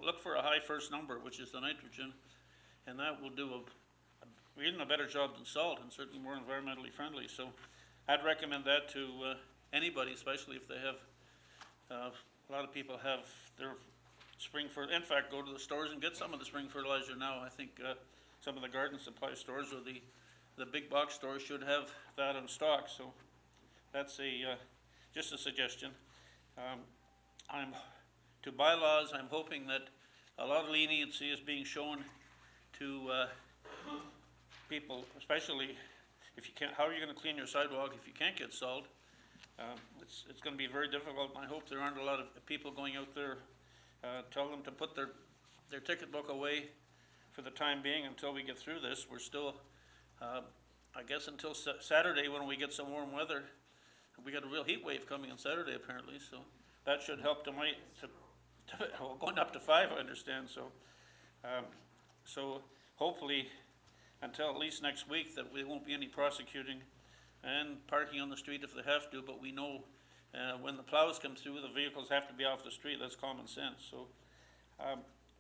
look for a high first number, which is the nitrogen, and that will do even a better job than salt, and certainly more environmentally friendly. So I'd recommend that to anybody, especially if they have, a lot of people have their spring fertilizer. In fact, go to the stores and get some of the spring fertilizer now. I think some of the garden supply stores or the big box stores should have that in stock. So that's just a suggestion. To bylaws, I'm hoping that a lot of leniency is being shown to, people, especially if you can't, how are you gonna clean your sidewalk if you can't get salt? It's gonna be very difficult, and I hope there aren't a lot of people going out there. Tell them to put their ticket book away for the time being until we get through this. We're still, I guess until Saturday when we get some warm weather. We got a real heat wave coming on Saturday apparently, so that should help well, going up to 5, I understand, so hopefully until at least next week that there won't be any prosecuting and parking on the street if they have to, but we know when the plows come through, the vehicles have to be off the street. That's common sense. So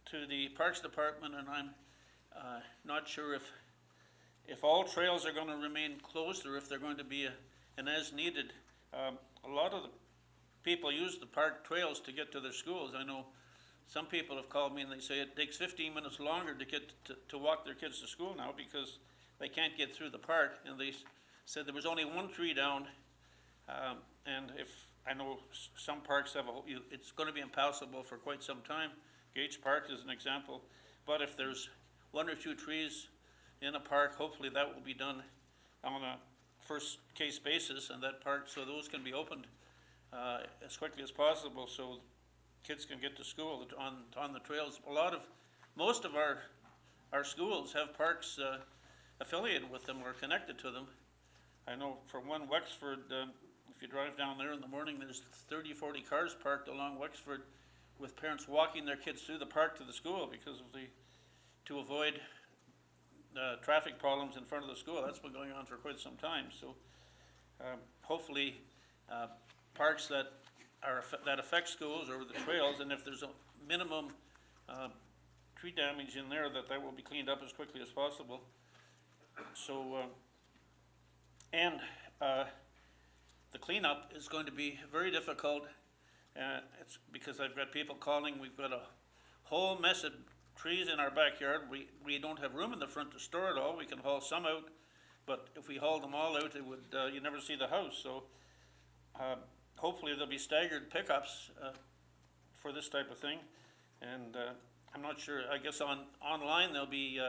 to the Parks Department, and I'm not sure if all trails are going to remain closed or if they're going to be an as needed. A lot of the people use the park trails to get to their schools. I know some people have called me and they say it takes 15 minutes longer to get to walk their kids to school now because they can't get through the park, and they said there was only one tree down, and if I know some parks have it's going to be impossible for quite some time. Gage Park is an example, but if there's 1 or 2 trees in a park, hopefully that will be done on a first case basis, and that park, so those can be opened as quickly as possible, so kids can get to school on the trails. Most of our schools have parks affiliated with them or connected to them. I know for one, Wexford, if you drive down there in the morning, there's 30, 40 cars parked along Wexford with parents walking their kids through the park to the school because of to avoid traffic problems in front of the school. That's been going on for quite some time. So hopefully parks that affect schools or the trails, and if there's a minimum tree damage in there, that will be cleaned up as quickly as possible. So the cleanup is going to be very difficult. It's because I've got people calling. We've got a whole mess of trees in our backyard. We don't have room in the front to store it all. We can haul some out, but if we hauled them all out, it would you never see the house. So hopefully there'll be staggered pickups for this type of thing, and I'm not sure. I guess online there'll be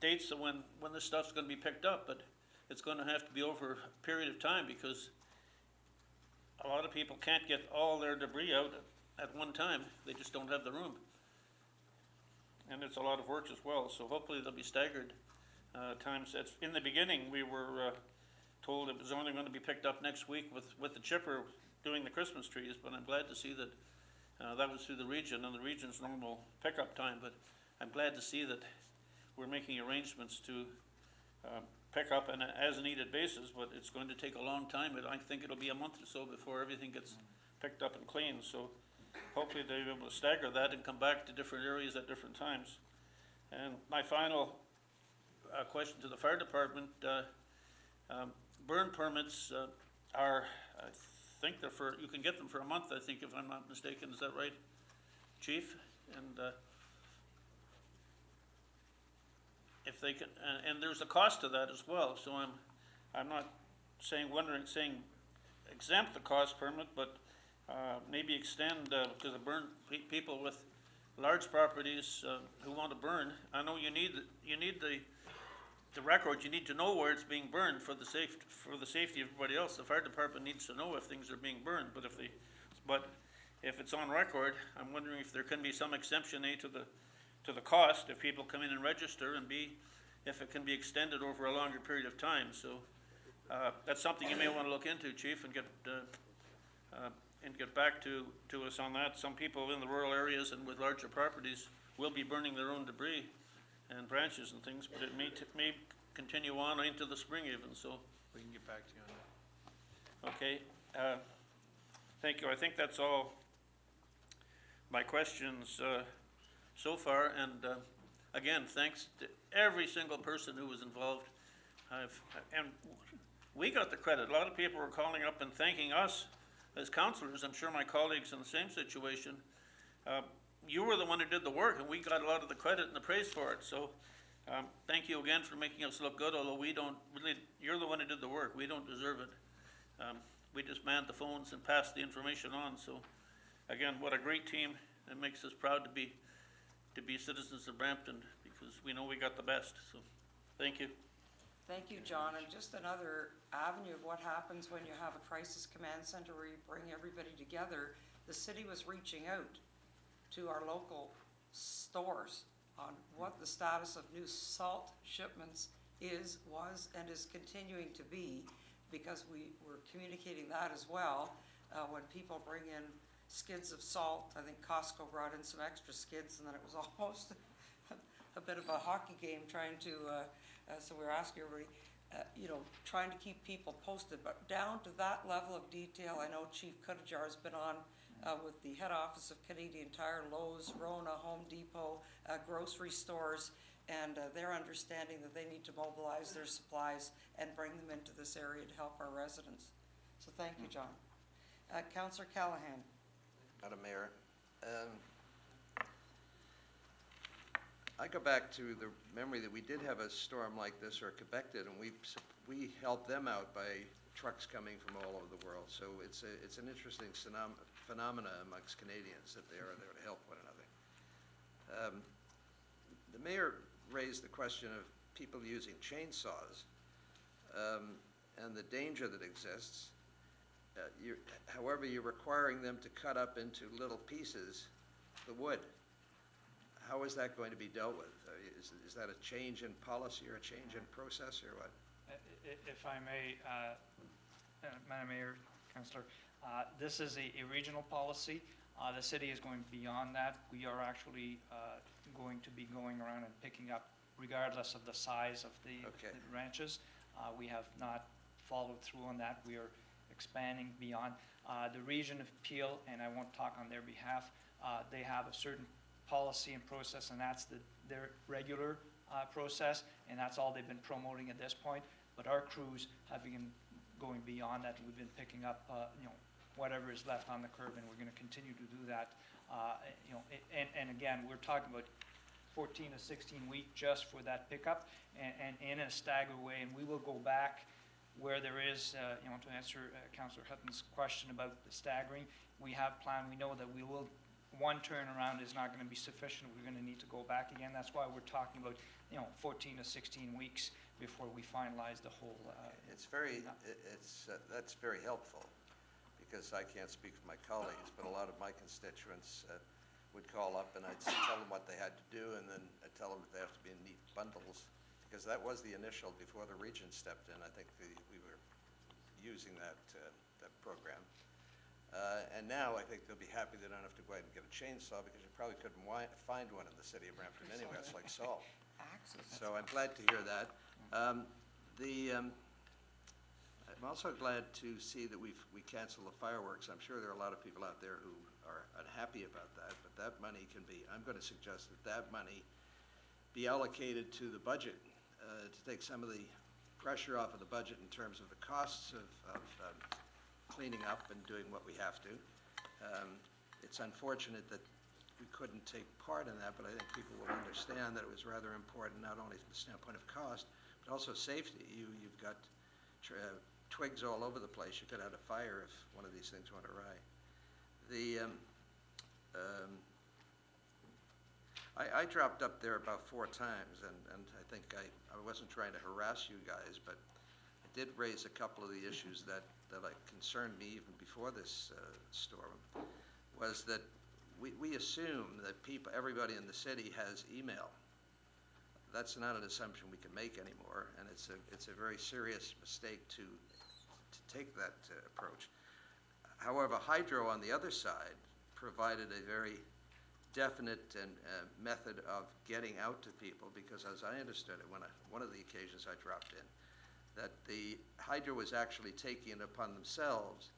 dates of when this stuff's going to be picked up, but it's going to have to be over a period of time because a lot of people can't get all their debris out at one time. They just don't have the room. And it's a lot of work as well, so hopefully there'll be staggered times. In the beginning, we were told it was only going to be picked up next week with the chipper doing the Christmas trees, but I'm glad to see that that was through the region and the region's normal pickup time, but I'm glad to see that we're making arrangements to pick up on an as-needed basis, but it's going to take a long time. I think it'll be a month or so before everything gets picked up and cleaned, so hopefully they'll be able to stagger that and come back to different areas at different times. And my final question to the fire department, burn permits are, I think they're you can get them for a month, I think, if I'm not mistaken. Is that right, Chief? And if they can, and there's a cost to that as well. So I'm not saying exempt the cost permit, but maybe extend because people with large properties who want to burn. I know you need the records. You need to know where it's being burned for the safety of everybody else. The fire department needs to know if things are being burned. But if it's on record, I'm wondering if there can be some exemption A to the cost if people come in and register, and B, if it can be extended over a longer period of time. So that's something you may want to look into, Chief, and get back to us on that. Some people in the rural areas and with larger properties will be burning their own debris and branches and things, but it may continue on into the spring even. So We can get back to you on that. okay, thank you. I think that's all my questions so far, and again, thanks to every single person who was involved. And we got the credit. A lot of people were calling up and thanking us as councillors. I'm sure my colleagues in the same situation. You were the one who did the work, and we got a lot of the credit and the praise for it. So thank you again for making us look good, although we don't really, you're the one who did the work. We don't deserve it. We just manned the phones and passed the information on. So again, what a great team it makes us proud to be citizens of Brampton, because we know we got the best, so, thank you. Thank you, John, and just another avenue of what happens when you have a crisis command center where you bring everybody together. The city was reaching out to our local stores on what the status of new salt shipments was, and is continuing to be, because we were communicating that as well. When people bring in skids of salt, I think Costco brought in some extra skids, and then it was almost a bit of a hockey game trying to, so we were asking everybody, trying to keep people posted, but down to that level of detail. I know Chief Kudajar's been on with the head office of Canadian Tire, Lowe's, Rona, Home Depot, grocery stores, and they're understanding that they need to mobilize their supplies and bring them into this area to help our residents. So thank you, John. Councillor Callahan. Madam Mayor, I go back to the memory that we did have a storm like this, or Quebec did, and we helped them out by trucks coming from all over the world. So it's an interesting phenomena amongst Canadians that they are there to help one another. The mayor raised the question of people using chainsaws and the danger that exists. However, you're requiring them to cut up into little pieces the wood. How is that going to be dealt with? Is that a change in policy or a change in process, or what? If I may, Madam Mayor, Councillor, this is a regional policy. The city is going beyond that. We are actually going to be going around and picking up, regardless of the size of the ranches. We have not followed through on that. We are expanding beyond. The region of Peel, and I won't talk on their behalf, they have a certain policy and process, and that's their regular process, and that's all they've been promoting at this point. But our crews have been going beyond that. We've been picking up, whatever is left on the curb, and we're going to continue to do that. And again, we're talking about 14 to 16 weeks just for that pickup, and in a staggered way. And we will go back where there is, to answer Councillor Hutton's question about the staggering. We have planned. We know that we will. One turnaround is not going to be sufficient. We're going to need to go back again. That's why we're talking about, 14 to 16 weeks before we finalize the whole. That's very helpful, because I can't speak for my colleagues, but a lot of my constituents would call up, and I'd tell them what they had to do, and then I'd tell them that they have to be in neat bundles, because that was the initial before the region stepped in. I think we were using that program. And now I think they'll be happy they don't have to go out and get a chainsaw, because you probably couldn't find one in the city of Brampton anyway. It's like salt. So I'm glad to hear that. I'm also glad to see that we canceled the fireworks. I'm sure there are a lot of people out there who are unhappy about that, but that money can be, I'm going to suggest that money be allocated to the budget to take some of the pressure off of the budget in terms of the costs of cleaning up and doing what we have to. It's unfortunate that we couldn't take part in that, but I think people will understand that it was rather important, not only from the standpoint of cost, but also safety. You've got twigs all over the place. You could have a fire if one of these things went awry. I dropped up there about 4 times, and I think I wasn't trying to harass you guys, but I did raise a couple of the issues that concerned me even before this storm, was that we assume that everybody in the city has email. That's not an assumption we can make anymore, and it's a very serious mistake to take that approach. However, Hydro on the other side provided a very definite method of getting out to people, because as I understood it, one of the occasions I dropped in, that the Hydro was actually taking it upon themselves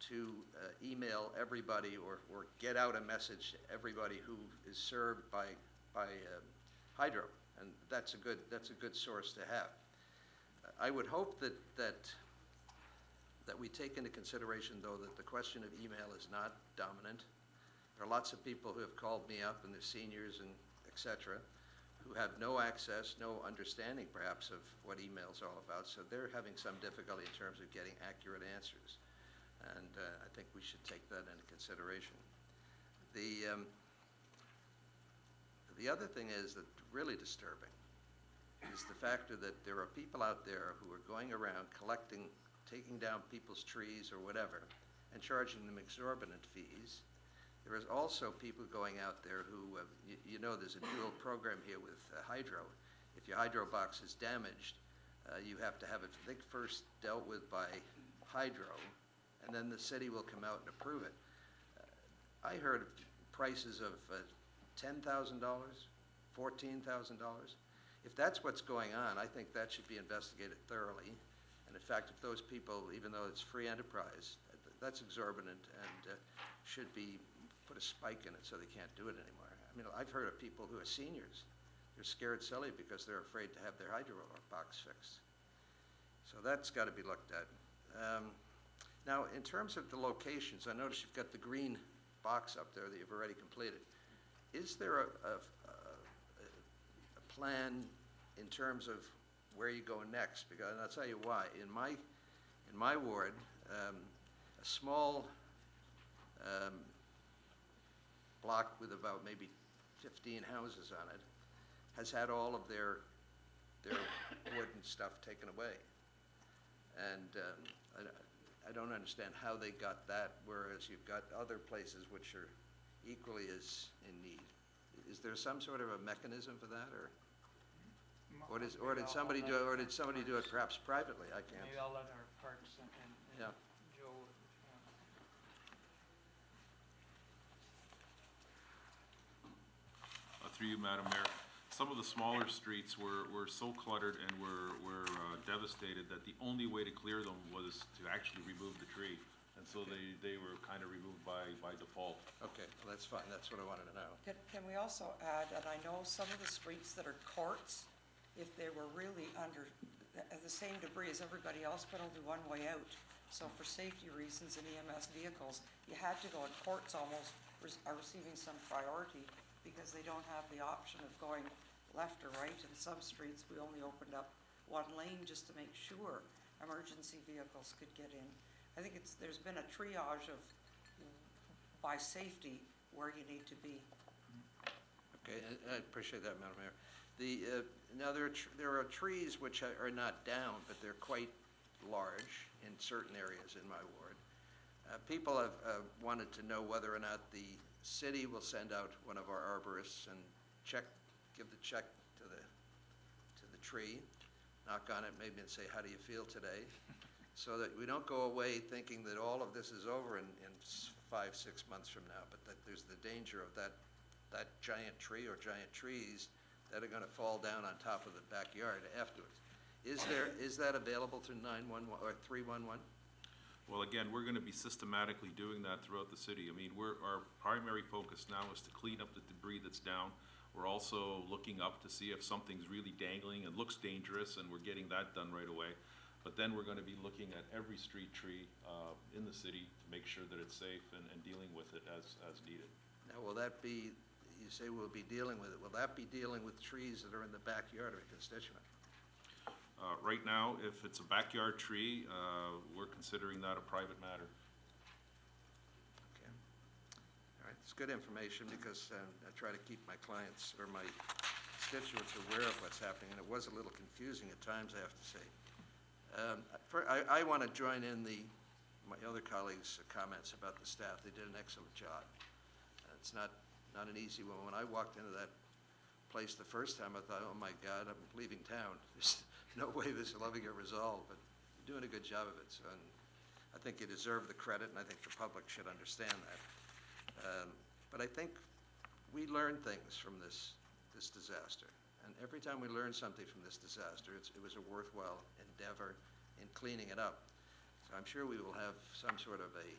to email everybody or get out a message to everybody who is served by Hydro, and that's a good source to have. I would hope that we take into consideration, though, that the question of email is not dominant. There are lots of people who have called me up, and they're seniors and et cetera, who have no access, no understanding perhaps of what email is all about, so they're having some difficulty in terms of getting accurate answers. And I think we should take that into consideration. The other thing is that really disturbing is the factor that there are people out there who are going around collecting, taking down people's trees or whatever, and charging them exorbitant fees. There is also people going out there who, you know, there's a dual program here with hydro. If your hydro box is damaged, you have to have it, I think, first dealt with by hydro, and then the city will come out and approve it. I heard of prices of $10,000, $14,000. If that's what's going on, I think that should be investigated thoroughly. And in fact, if those people, even though it's free enterprise, that's exorbitant and should be put a spike in it so they can't do it anymore. I mean, I've heard of people who are seniors. They're scared silly because they're afraid to have their hydro box fixed. So that's got to be looked at. Now, in terms of the locations, I notice you've got the green box up there that you've already completed. Is there a plan in terms of where you go next? Because, and I'll tell you why. In my ward, a small block with about maybe 15 houses on it has had all of their wood and stuff taken away. And I don't understand how they got that, whereas you've got other places which are equally as in need. Is there some sort of a mechanism for that, or did somebody do it perhaps privately? I can't. Maybe I'll let our parks and Yeah. Joe. Through you, Madam Mayor, some of the smaller streets were so cluttered and were devastated that the only way to clear them was to actually remove the tree. And so they were kind of removed by default. Okay, well, that's fine. That's what I wanted to know. Can we also add, and I know some of the streets that are courts, if they were really under the same debris as everybody else, but only one way out. So for safety reasons in EMS vehicles, you had to go, and courts almost are receiving some priority because they don't have the option of going left or right. In some streets, we only opened up one lane just to make sure emergency vehicles could get in. I think there's been a triage of by safety where you need to be. Okay, I appreciate that, Madam Mayor. Now, there are trees which are not down, but they're quite large in certain areas in my ward. People have wanted to know whether or not the city will send out one of our arborists and give the check to the tree, knock on it maybe and say, how do you feel today? So that we don't go away thinking that all of this is over in 5, 6 months from now, but that there's the danger of that giant tree or giant trees that are going to fall down on top of the backyard afterwards. Is that available through 911 or 311? Well, again, we're going to be systematically doing that throughout the city. I mean, our primary focus now is to clean up the debris that's down. We're also looking up to see if something's really dangling and looks dangerous, and we're getting that done right away. But then we're going to be looking at every street tree in the city to make sure that it's safe and dealing with it as needed. Now, will that be, you say we'll be dealing with it, will that be dealing with trees that are in the backyard of a constituent? Right now, if it's a backyard tree, we're considering that a private matter. Okay. All right, it's good information because I try to keep my clients or my constituents aware of what's happening, and it was a little confusing at times, I have to say. I want to join in my other colleagues' comments about the staff. They did an excellent job. It's not an easy one. When I walked into that place the first time, I thought, oh my God, I'm leaving town. There's no way this will ever get resolved, but you're doing a good job of it. So, and I think you deserve the credit, and I think the public should understand that. But I think we learn things from this disaster. And every time we learn something from this disaster, it was a worthwhile endeavor in cleaning it up. So I'm sure we will have some sort of a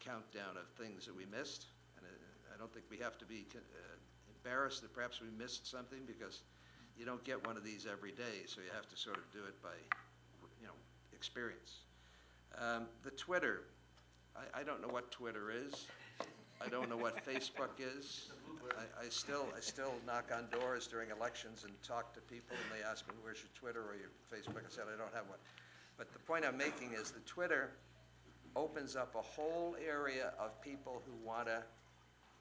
countdown of things that we missed. And I don't think we have to be embarrassed that perhaps we missed something, because you don't get one of these every day, so you have to sort of do it by, experience. The Twitter, I don't know what Twitter is. I don't know what Facebook is. I still knock on doors during elections and talk to people, and they ask me, where's your Twitter or your Facebook? I said, I don't have one. But the point I'm making is the Twitter opens up a whole area of people who want to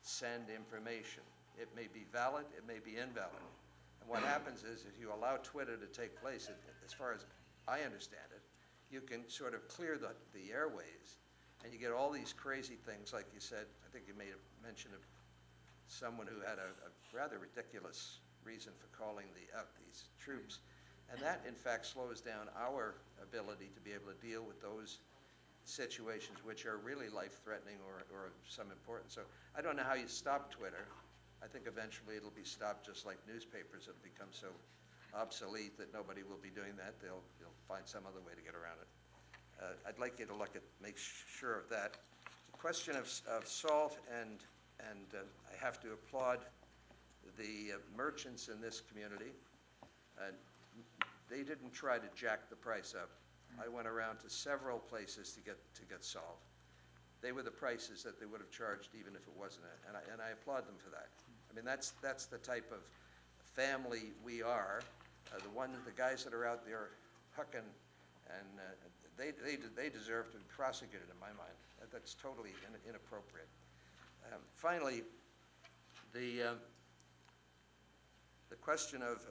send information. it may be valid, it may be invalid. And what happens is, if you allow Twitter to take place, as far as I understand it, you can sort of clear the airways, and you get all these crazy things, like you said. I think you made a mention of someone who had a rather ridiculous reason for calling these troops. And that, in fact, slows down our ability to be able to deal with those situations which are really life-threatening or of some importance. So I don't know how you stop Twitter. I think eventually it'll be stopped, just like newspapers have become so obsolete that nobody will be doing that. They'll find some other way to get around it. I'd like you to make sure of that. The question of salt, and I have to applaud the merchants in this community. They didn't try to jack the price up. I went around to several places to get salt. They were the prices that they would have charged even if it wasn't it, and I applaud them for that. I mean, that's the type of family we are. The guys that are out there hucking, and they deserve to be prosecuted in my mind. That's totally inappropriate. Finally, the question of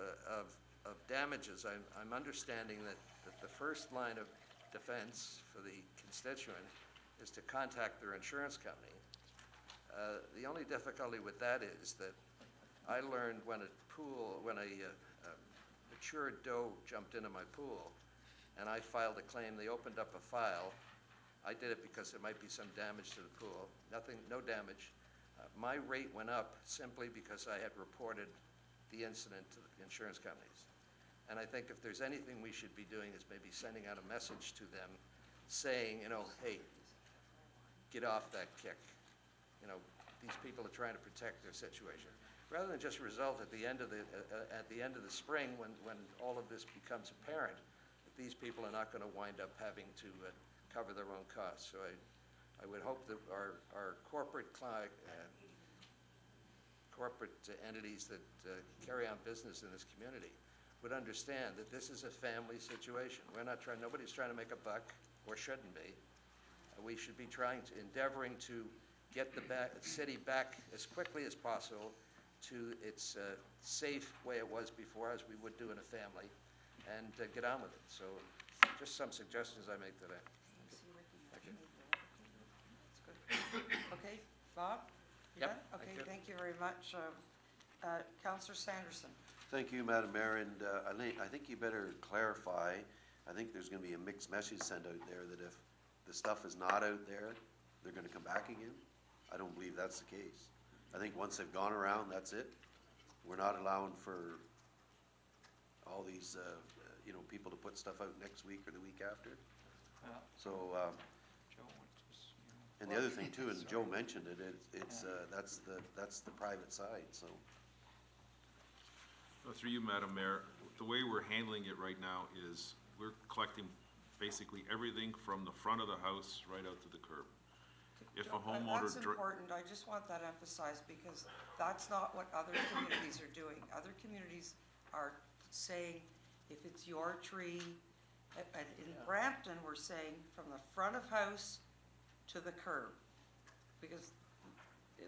damages, I'm understanding that the first line of defense for the constituent is to contact their insurance company. The only difficulty with that is that I learned when a mature doe jumped into my pool and I filed a claim, they opened up a file. I did it because there might be some damage to the pool. No damage. My rate went up simply because I had reported the incident to the insurance companies. And I think if there's anything we should be doing is maybe sending out a message to them saying, hey, get off that kick. These people are trying to protect their situation. Rather than just result at the end of the spring when all of this becomes apparent, that these people are not going to wind up having to cover their own costs. So I would hope that our corporate entities that carry on business in this community would understand that this is a family situation. Nobody's trying to make a buck, or shouldn't be. We should be endeavoring to get the city back as quickly as possible to its safe way it was before, as we would do in a family, and get on with it. So just some suggestions I make today. Thank you. Okay, Bob? You Yep, done? thank Okay, you. thank you very much. Councillor Sanderson. Thank you, Madam Mayor, and Elaine, I think you better clarify. I think there's going to be a mixed message sent out there that if the stuff is not out there, they're going to come back again. I don't believe that's the case. I think once they've gone around, that's it. We're not allowing for all these, people to put stuff out next week or the week after. So, Joe, what's, and the other thing too, and Joe mentioned it, that's the private side, so. Through you, Madam Mayor, the way we're handling it right now is we're collecting basically everything from the front of the house right out to the curb. If a homeowner. That's important. I just want that emphasized, because that's not what other communities are doing. Other communities are saying, if it's your tree, and in Brampton, we're saying from the front of house to the curb, because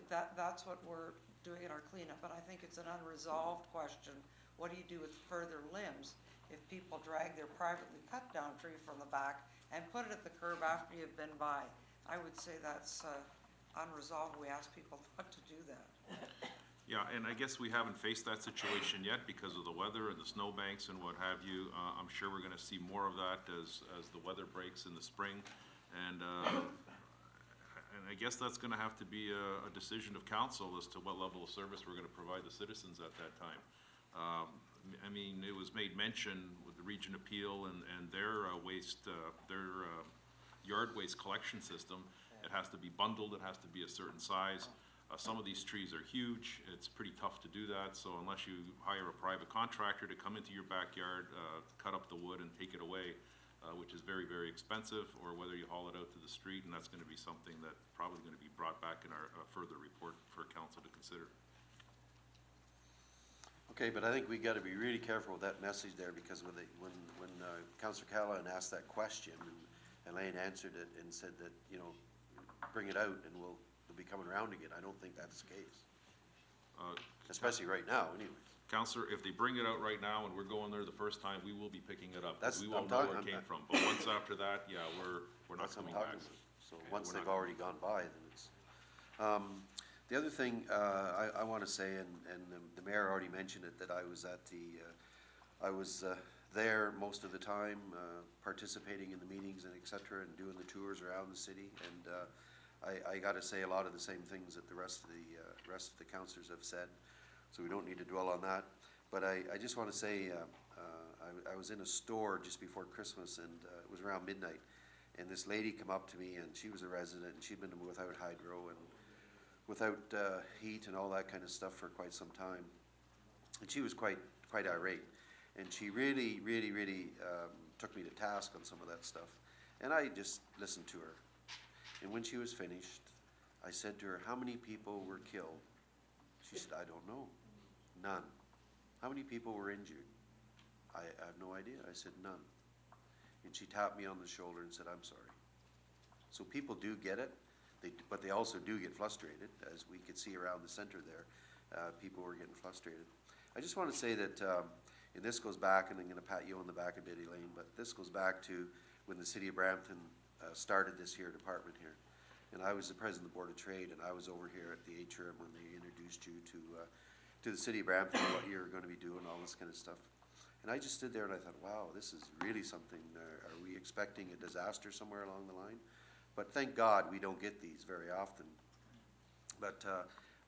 that's what we're doing in our cleanup. But I think it's an unresolved question. What do you do with further limbs if people drag their privately cut down tree from the back and put it at the curb after you've been by? I would say that's unresolved. We ask people not to do that. Yeah, and I guess we haven't faced that situation yet because of the weather and the snowbanks and what have you. I'm sure we're gonna see more of that as the weather breaks in the spring. And I guess that's gonna have to be a decision of council as to what level of service we're gonna provide the citizens at that time. I mean, it was made mention with the Region Appeal and their yard waste collection system. It has to be bundled, it has to be a certain size. Some of these trees are huge, it's pretty tough to do that, so unless you hire a private contractor to come into your backyard, cut up the wood and take it away, which is very, very expensive, or whether you haul it out to the street, and that's gonna be something that's probably gonna be brought back in our further report for council to consider. Okay, but I think we gotta be really careful with that message there, because when Councillor Callahan asked that question, and Elaine answered it and said that, bring it out and they'll be coming around again. I don't think that's the case. especially right now, anyway. Counselor, if they bring it out right now and we're going there the first time, we will be picking it up, That's- because we will I'm know where talking- it came from. But once after that, yeah, we're not That's what I'm coming back. talking about. So Yeah, once we're they've not- already gone by, then it's, the other thing, I wanna say, and the mayor already mentioned it, that I was at I was there most of the time, participating in the meetings and et cetera, and doing the tours around the city, and I gotta say a lot of the same things that the rest of the councilors have said, so we don't need to dwell on that. But I just wanna say, I was in a store just before Christmas, and it was around midnight, and this lady come up to me, and she was a resident, and she'd been without hydro and without heat and all that kind of stuff for quite some time. And she was quite irate. And she really took me to task on some of that stuff. And I just listened to her. And when she was finished, I said to her, "How many people were killed?" She said, "I don't know. None." "How many people were injured?" I have no idea. I said, "None." And she tapped me on the shoulder and said, "I'm sorry." So people do get it, but they also do get frustrated, as we could see around the center there. People were getting frustrated. I just want to say that, and this goes back, and I'm going to pat you on the back a bit, Elaine, but this goes back to when the city of Brampton started this here department here. And I was the president of the Board of Trade, and I was over here at the atrium when they introduced you to the city of Brampton, what you're going to be doing, all this kind of stuff. And I just stood there and I thought, wow, this is really something. Are we expecting a disaster somewhere along the line? But thank God we don't get these very often. But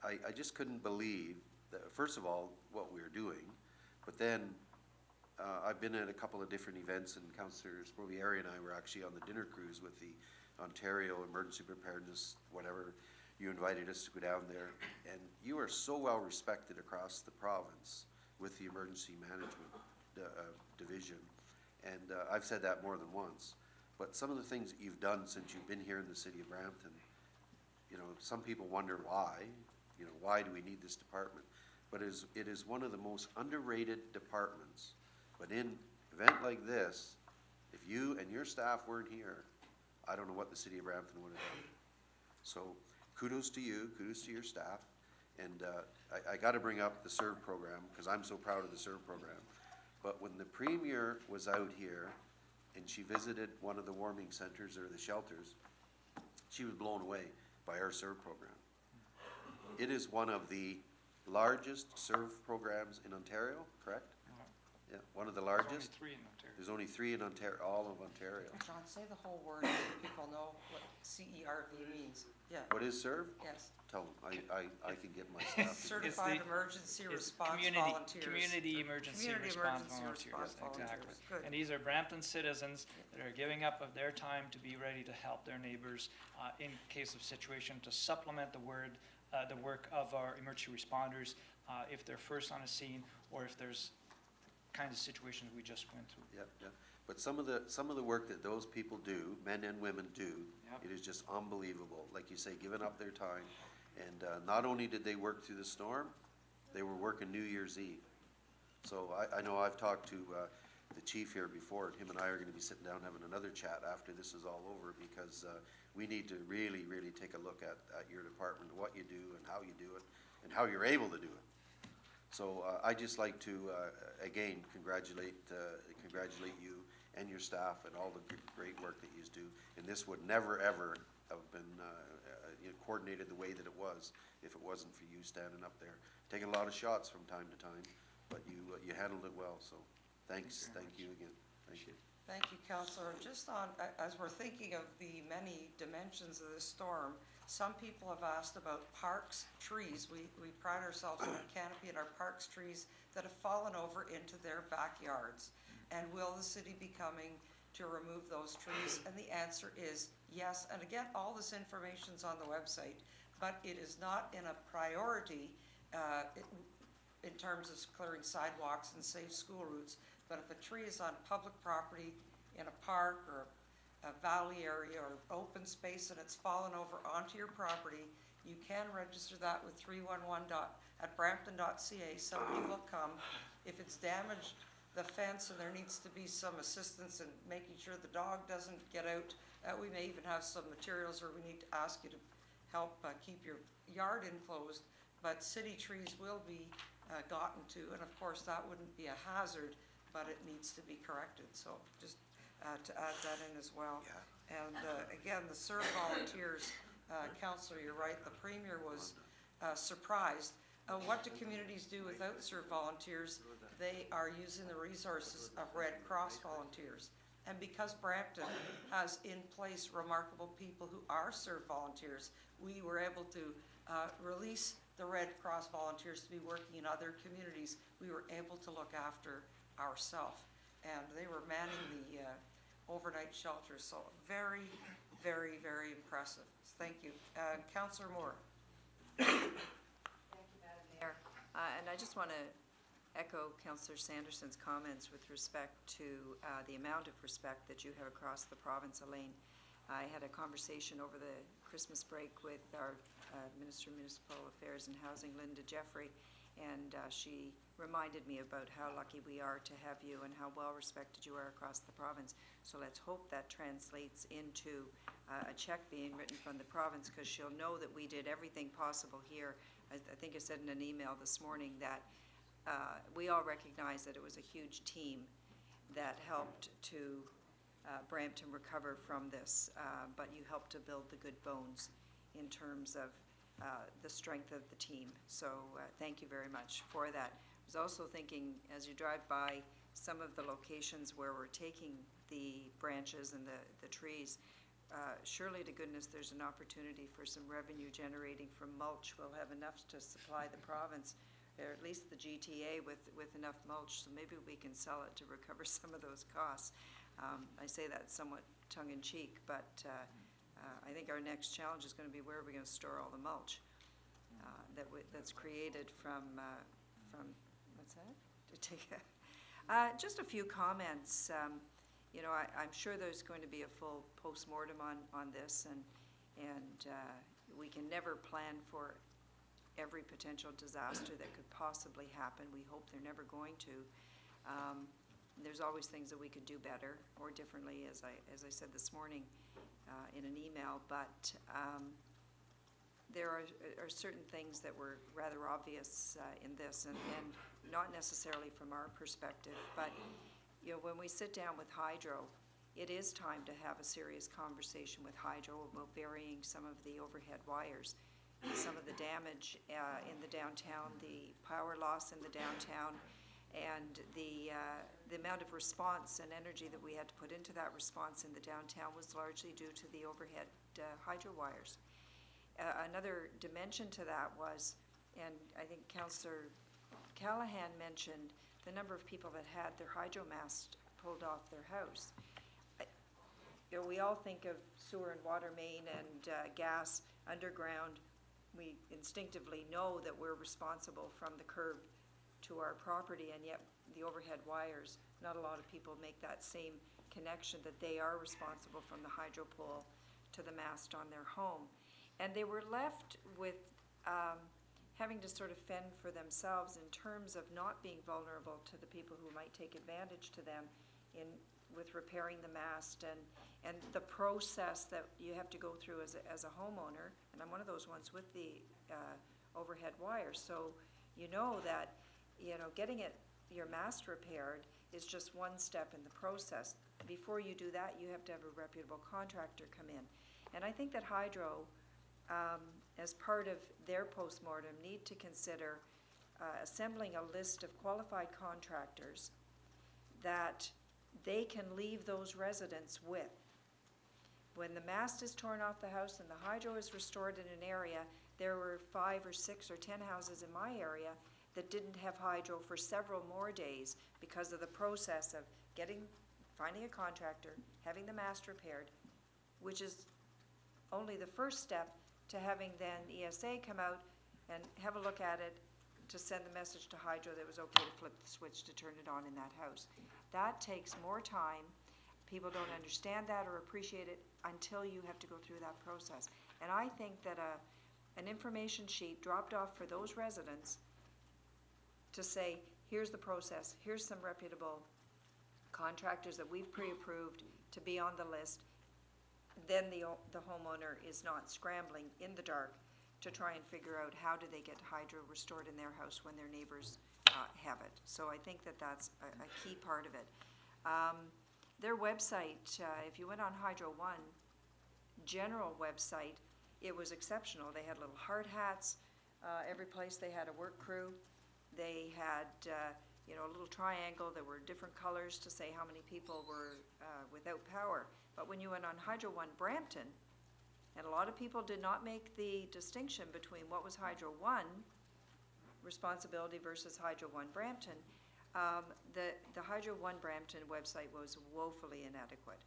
I just couldn't believe that, first of all, what we were doing, but then I've been at a couple of different events, and Councillor Sprovieri and I were actually on the dinner cruise with the Ontario Emergency Preparedness, whatever. You invited us to go down there, and you are so well respected across the province with the Emergency Management Division, and I've said that more than once. But some of the things that you've done since you've been here in the city of Brampton, you know, some people wonder why, you know, why do we need this department? But it is one of the most underrated departments. But in an event like this, if you and your staff weren't here, I don't know what the city of Brampton would have done. So kudos to you, kudos to your staff. And I got to bring up the SERVE program, because I'm so proud of the SERVE program. But when the Premier was out here and she visited one of the warming centers or the shelters, she was blown away by our SERVE program. It is one of the largest SERVE programs in Ontario, correct? Yeah, one of the There's only largest. 3 in Ontario. There's only 3 in Ontario, all of Ontario. John, say the whole word so people know what CERV means. Yeah, What is SERVE? yes. Tell them, I can get my staff. to- Certified the- Emergency It's Response community- Volunteers. Community emergency Community response emergency volunteers, response volunteers. exactly. Good. And these are Brampton citizens that are giving up of their time to be ready to help their neighbors in case of situation, to supplement the work of our emergency responders if they're first on a scene, or if there's kinds of situations we just went through. Yep, yep. But some of the work that those people do, men and women do, Yep. it is just unbelievable. Like you say, giving up their time. And not only did they work through the storm, they were working New Year's Eve. So I know I've talked to the chief here before, and him and I are gonna be sitting down having another chat after this is all over, because we need to really take a look at your department, what you do and how you do it, and how you're able to do it. So I'd just like to, again, congratulate you and your staff and all the great work that you do. And this would never, ever have been coordinated the way that it was if it wasn't for you standing up there. Taking a lot of shots from time to time, but you handled it well, so thanks, thank you again. Thank you. Thank you, Councillor. Just on, as we're thinking of the many dimensions of this storm, some people have asked about parks, trees. We pride ourselves on a canopy in our parks trees that have fallen over into their backyards. And will the city be coming to remove those trees? And the answer is yes. And again, all this information's on the website, but it is not in a priority in terms of clearing sidewalks and safe school routes. But if a tree is on public property in a park or a valley area or open space and it's fallen over onto your property, you can register that with 311@brampton.ca. Somebody will come. If it's damaged the fence and there needs to be some assistance in making sure the dog doesn't get out, we may even have some materials, or we need to ask you to help keep your yard enclosed. but city trees will be gotten to, and of course, that wouldn't be a hazard, but it needs to be corrected, so just to add that in as well. And again, the CERB volunteers, Councillor, you're right, the Premier was surprised. What do communities do without CERB volunteers? They are using the resources of Red Cross volunteers. And because Brampton has in place remarkable people who are CERB volunteers, we were able to release the Red Cross volunteers to be working in other communities. We were able to look after ourselves. And they were manning the overnight shelters, so very, very, very impressive. Thank you. Councillor Moore. Thank you, Madam Mayor. And I just want to echo Councillor Sanderson's comments with respect to the amount of respect that you have across the province, Elaine. I had a conversation over the Christmas break with our Minister of Municipal Affairs and Housing, Linda Jeffrey, and she reminded me about how lucky we are to have you and how well respected you are across the province. So let's hope that translates into a check being written from the province, because she'll know that we did everything possible here. I think I said in an email this morning that we all recognize that it was a huge team that helped to Brampton recover from this, but you helped to build the good bones in terms of the strength of the team. So thank you very much for that. I was also thinking, as you drive by some of the locations where we're taking the branches and the trees, surely to goodness there's an opportunity for some revenue generating from mulch. We'll have enough to supply the province, or at least the GTA, with enough mulch, so maybe we can sell it to recover some of those costs. I say that somewhat tongue-in-cheek, but I think our next challenge is going to be, where are we going to store all the mulch that's created from what's that? To take just a few comments. You know, I'm sure there's going to be a full post-mortem on this, and we can never plan for every potential disaster that could possibly happen. We hope they're never going to. There's always things that we could do better or differently, as I said this morning in an email, but there are certain things that were rather obvious in this, and not necessarily from our perspective, but you know, when we sit down with Hydro, it is time to have a serious conversation with Hydro about burying some of the overhead wires, some of the damage in the downtown, the power loss in the downtown, and the amount of response and energy that we had to put into that response in the downtown was largely due to the overhead hydro wires. Another dimension to that was, and I think Councillor Callahan mentioned, the number of people that had their hydro mast pulled off their house. You know, we all think of sewer and water main and gas underground. We instinctively know that we're responsible from the curb to our property, and yet the overhead wires, not a lot of people make that same connection, that they are responsible from the hydro pole to the mast on their home. And they were left with having to sort of fend for themselves in terms of not being vulnerable to the people who might take advantage to them with repairing the mast and the process that you have to go through as a homeowner. And I'm one of those ones with the overhead wires. So you know that, you know, getting your mast repaired is just one step in the process. Before you do that, you have to have a reputable contractor come in. And I think that Hydro, as part of their postmortem, need to consider assembling a list of qualified contractors that they can leave those residents with. When the mast is torn off the house and the hydro is restored in an area, there were 5 or 6 or 10 houses in my area that didn't have hydro for several more days because of the process of finding a contractor, having the mast repaired, which is only the first step to having then ESA come out and have a look at it to send the message to Hydro that it was okay to flip the switch to turn it on in that house. That takes more time. People don't understand that or appreciate it until you have to go through that process. And I think that an information sheet dropped off for those residents to say, here's the process, here's some reputable contractors that we've pre-approved to be on the list, then the homeowner is not scrambling in the dark to try and figure out how do they get hydro restored in their house when their neighbors have it. So I think that that's a key part of it. Their website, if you went on Hydro One, general website, it was exceptional. They had little hard hats. Every place they had a work crew. They had, a little triangle. There were different colors to say how many people were without power. But when you went on Hydro One Brampton, and a lot of people did not make the distinction between what was Hydro One responsibility versus Hydro One Brampton, the Hydro One Brampton website was woefully inadequate.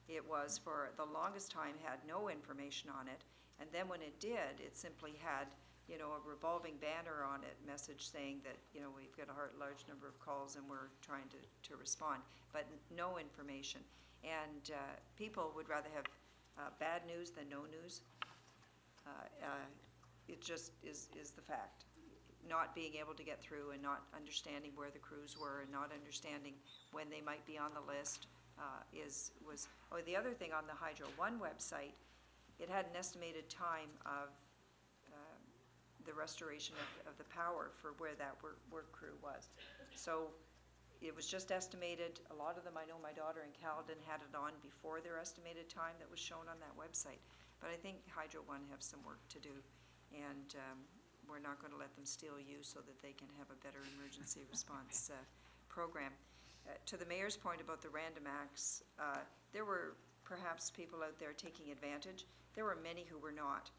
It was, for the longest time, had no information on it, and then when it did, it simply had, a revolving banner on it, message saying that, we've got a large number of calls and we're trying to respond, but no information. And people would rather have bad news than no news. It just is the fact. Not being able to get through and not understanding where the crews were and not understanding when they might be on the list the other thing on the Hydro One website, it had an estimated time of the restoration of the power for where that work crew was. So it was just estimated. A lot of them, I know my daughter in Caledon had it on before their estimated time that was shown on that website. But I think Hydro One have some work to do, and we're not going to let them steal you so that they can have a better emergency response program. To the mayor's point about the random acts, there were perhaps people out there taking advantage. There were many who were not.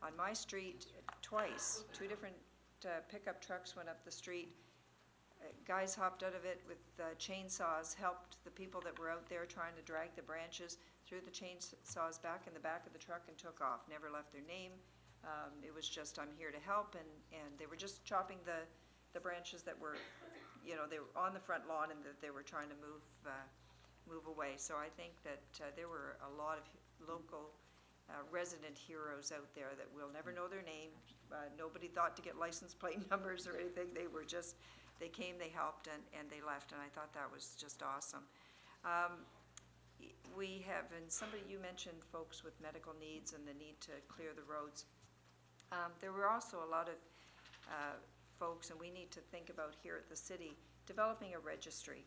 On my street, twice, 2 different pickup trucks went up the street. Guys hopped out of it with chainsaws, helped the people that were out there trying to drag the branches, threw the chainsaws back in the back of the truck and took off, never left their name. It was just, I'm here to help, and they were just chopping the branches that were, they were on the front lawn and that they were trying to move away. So I think that there were a lot of local resident heroes out there that we'll never know their name. Nobody thought to get license plate numbers or anything. They were just, they came, they helped, and they left, and I thought that was just awesome. We have, and you mentioned folks with medical needs and the need to clear the roads. There were also a lot of folks, and we need to think about here at the city, developing a registry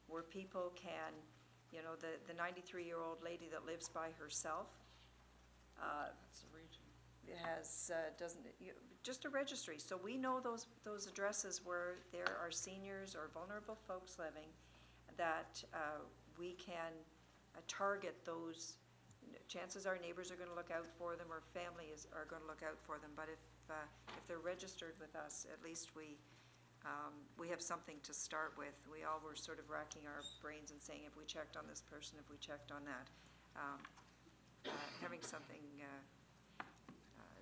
where people can, the 93-year-old lady that lives by herself, just a registry, so we know those addresses where there are seniors or vulnerable folks living, that we can target those. Chances are neighbors are going to look out for them, or families are going to look out for them. But if they're registered with us, at least we have something to start with. We all were sort of racking our brains and saying, have we checked on this person? Have we checked on that? Having something.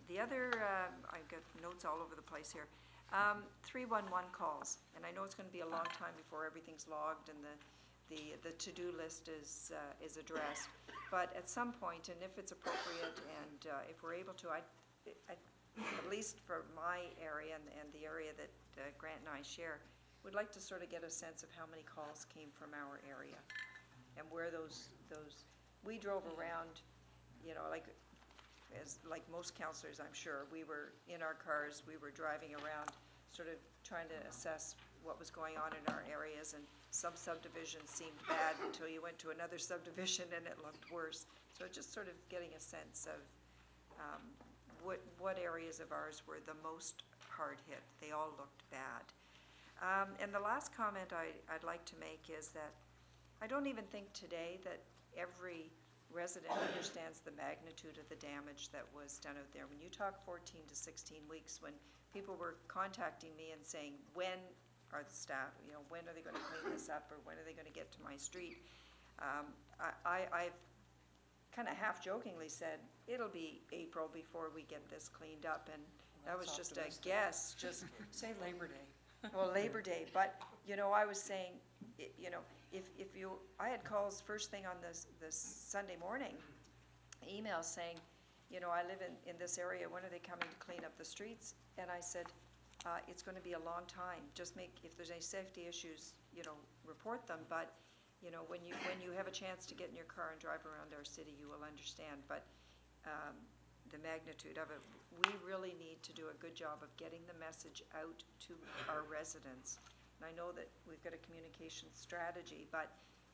The other, I've got notes all over the place here. 311 calls, and I know it's going to be a long time before everything's logged and the to-do list is addressed. But at some point, and if it's appropriate, and if we're able to, at least for my area and the area that Grant and I share, would like to sort of get a sense of how many calls came from our area and where those we drove around, like most councillors, I'm sure, we were in our cars, we were driving around, sort of trying to assess what was going on in our areas, and some subdivisions seemed bad until you went to another subdivision and it looked worse. So just sort of getting a sense of what areas of ours were the most hard hit. They all looked bad. And the last comment I'd like to make is that I don't even think today that every resident understands the magnitude of the damage that was done out there. When you talk 14 to 16 weeks, when people were contacting me and saying, when are the staff, when are they going to clean this up, or when are they going to get to my street? I've kind of half jokingly said, it'll be April before we get this cleaned up, and that was just a guess, just. Say Labor Day. Well, Labor Day, but, I was saying, I had calls first thing on this Sunday morning, emails saying, I live in this area, when are they coming to clean up the streets? And I said, it's going to be a long time. Just if there's any safety issues, report them. But, when you have a chance to get in your car and drive around our city, you will understand. But the magnitude of it. We really need to do a good job of getting the message out to our residents. And I know that we've got a communication strategy, but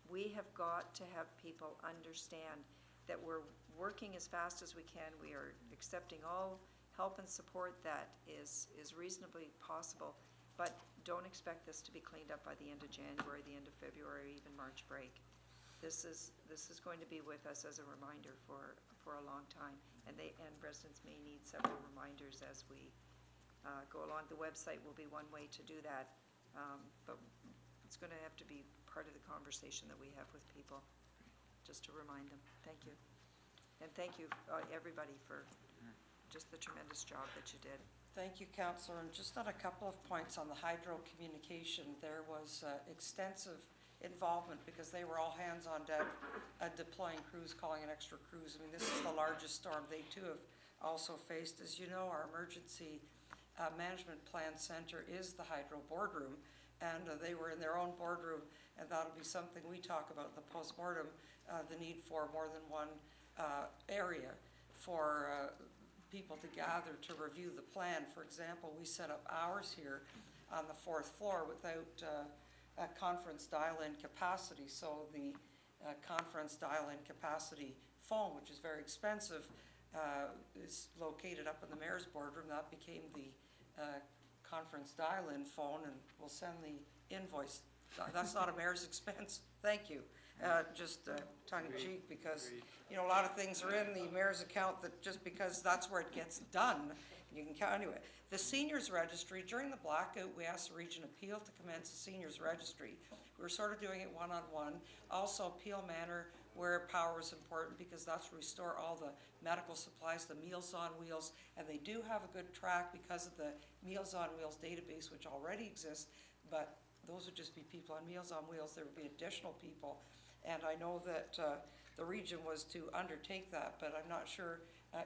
we have got to have people understand that we're working as fast as we can. We are accepting all help and support that is reasonably possible, but don't expect this to be cleaned up by the end of January, the end of February, even March break. This is going to be with us as a reminder for a long time, and residents may need several reminders as we go along. The website will be one way to do that, but it's going to have to be part of the conversation that we have with people, just to remind them. Thank you. And thank you, everybody, for just the tremendous job that you did. Thank you, Councillor. And just on a couple of points on the hydro communication, there was extensive involvement because they were all hands on deck, deploying crews, calling in extra crews. I mean, this is the largest storm they too have also faced. As you know, our emergency management plan center is the hydro boardroom, and they were in their own boardroom, and that'll be something we talk about in the postmortem, the need for more than one area for people to gather to review the plan. For example, we set up ours here on the 4th floor without a conference dial-in capacity, so the conference dial-in capacity phone, which is very expensive, is located up in the mayor's boardroom. That became the conference dial-in phone, and we'll send the invoice. That's not a mayor's expense. Thank you. Just tongue-in-cheek, because, you know, a lot of things are in the mayor's account that just because that's where it gets done, you can count anyway. The seniors registry, during the blackout, we asked the region of Peel to commence a seniors registry. We were sort of doing it one-on-one. Also, Peel Manor, where power was important, because that's where we store all the medical supplies, the Meals on Wheels, and they do have a good track because of the Meals on Wheels database, which already exists, but those would just be people on Meals on Wheels. There would be additional people. And I know that the region was to undertake that, but I'm not sure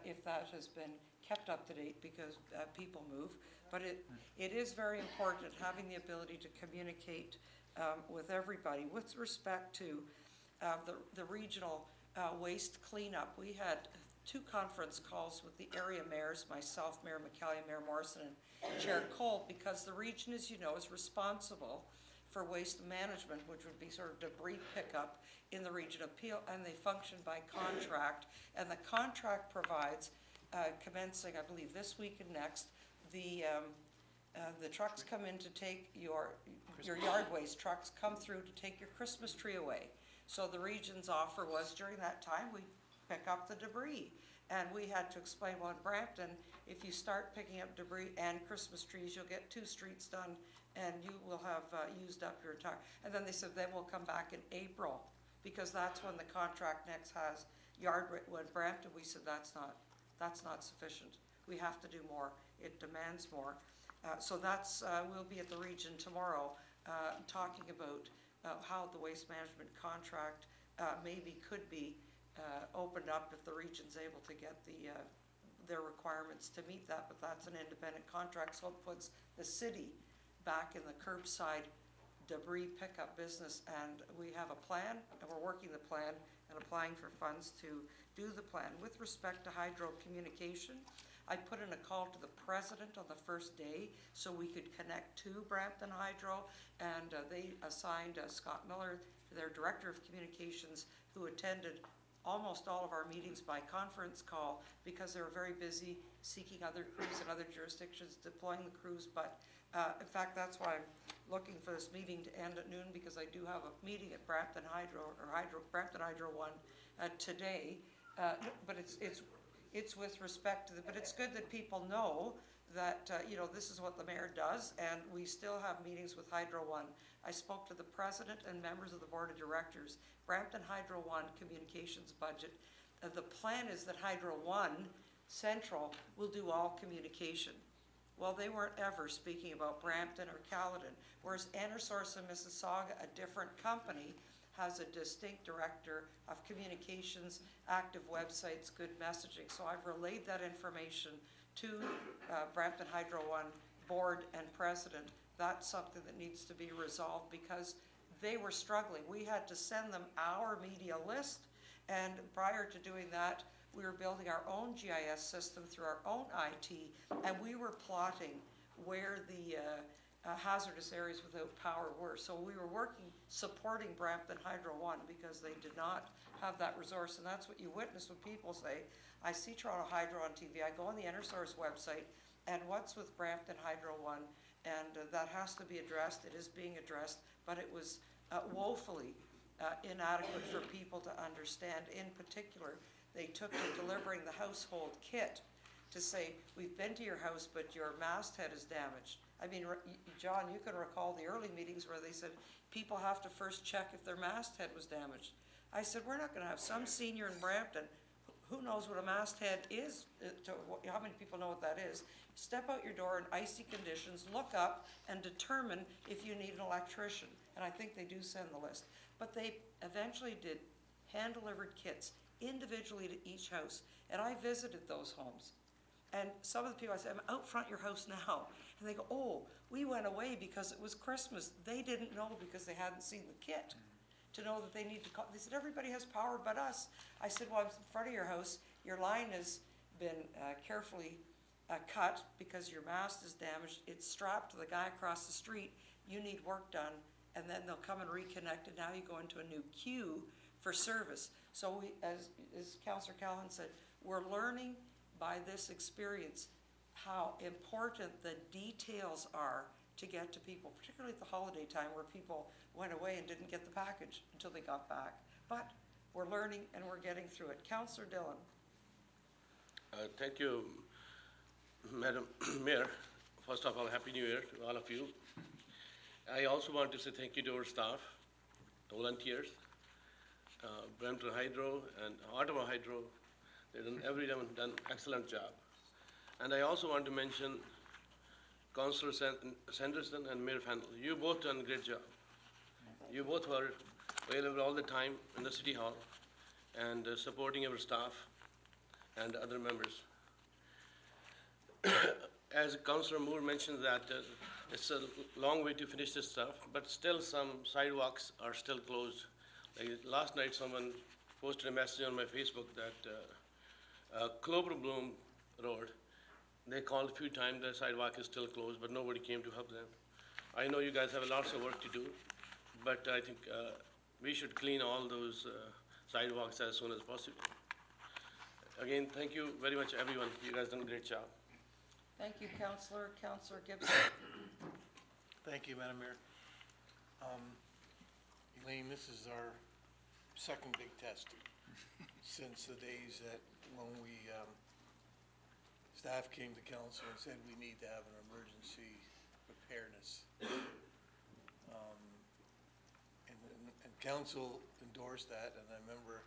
if that has been kept up to date because people move. But it is very important having the ability to communicate with everybody. With respect to the regional waste cleanup, we had 2 conference calls with the area mayors, myself, Mayor McCallion, Mayor Morrison, and Chair Cole, because the region, as you know, is responsible for waste management, which would be sort of debris pickup in the region of Peel, and they function by contract. And the contract provides, commencing, I believe, this week and next, the trucks come in to take your yard waste trucks come through to take your Christmas tree away. So the region's offer was during that time we pick up the debris, and we had to explain, well, in Brampton, if you start picking up debris and Christmas trees, you'll get 2 streets done and you will have used up your entire, and then they said then we'll come back in April, because that's when the contract next has when Brampton, we said that's not sufficient. We have to do more. It demands more. So that's, we'll be at the region tomorrow talking about how the waste management contract maybe could be opened up if the region's able to get their requirements to meet that, but that's an independent contract, so it puts the city back in the curbside debris pickup business, and we have a plan, and we're working the plan and applying for funds to do the plan. With respect to hydro communication, I put in a call to the president on the first day so we could connect to Brampton Hydro, and they assigned Scott Miller, their director of communications, who attended almost all of our meetings by conference call because they were very busy seeking other crews in other jurisdictions, deploying the crews. But in fact, that's why I'm looking for this meeting to end at noon, because I do have a meeting at Brampton Hydro, or Brampton Hydro 1 today. But it's with respect to but it's good that people know that, you know, this is what the mayor does, and we still have meetings with Hydro 1. I spoke to the president and members of the board of directors. Brampton Hydro 1 communications budget. The plan is that Hydro 1 Central will do all communication. Well, they weren't ever speaking about Brampton or Caledon, whereas EnerSource in Mississauga, a different company, has a distinct director of communications, active websites, good messaging. So I've relayed that information to Brampton Hydro 1 board and president. That's something that needs to be resolved because they were struggling. We had to send them our media list, and prior to doing that, we were building our own GIS system through our own IT, and we were plotting where the hazardous areas without power were. So we were supporting Brampton Hydro One because they did not have that resource, and that's what you witness when people say, I see Toronto Hydro on TV, I go on the EnerSource website, and what's with Brampton Hydro One? And that has to be addressed. It is being addressed, but it was woefully inadequate for people to understand. In particular, they took to delivering the household kit to say, we've been to your house, but your masthead is damaged. I mean, John, you can recall the early meetings where they said, people have to first check if their masthead was damaged. I said, we're not gonna have some senior in Brampton, who knows what a masthead is, how many people know what that is, step out your door in icy conditions, look up, and determine if you need an electrician. And I think they do send the list. But they eventually did hand-delivered kits individually to each house. And I visited those homes. And some of the people, I said, I'm out front your house now. And they go, oh, we went away because it was Christmas. They didn't know because they hadn't seen the kit to know that they need to call. They said, everybody has power but us. I said, well, I'm in front of your house. Your line has been carefully cut because your mast is damaged. It's strapped to the guy across the street. You need work done. And then they'll come and reconnect it. Now you go into a new queue for service. So we, as Councillor Callahan said, we're learning by this experience how important the details are to get to people, particularly at the holiday time where people went away and didn't get the package until they got back. But we're learning and we're getting through it. Councillor Dillon. Thank you, Madam Mayor. First of all, Happy New Year to all of you. I also want to say thank you to our staff, the volunteers, Brampton Hydro and Ottawa Hydro. They've done excellent job. And I also want to mention Councillor Sanderson and Mayor Fennell. You both done a great job. You both were available all the time in the City Hall and supporting our staff and other members. As Councillor Moore mentioned that it's a long way to finish this stuff, but still some sidewalks are still closed. Like last night someone posted a message on my Facebook that Clover Bloom Road, they called a few times, the sidewalk is still closed, but nobody came to help them. I know you guys have lots of work to do, but I think we should clean all those sidewalks as soon as possible. Again, thank you very much, everyone. You guys done a great job. Thank you, Councillor. Councillor Gibson. Thank you, Madam Mayor. Elaine, this is our second big test since the days that when we, staff came to council and said we need to have an emergency preparedness. And council endorsed that, and I remember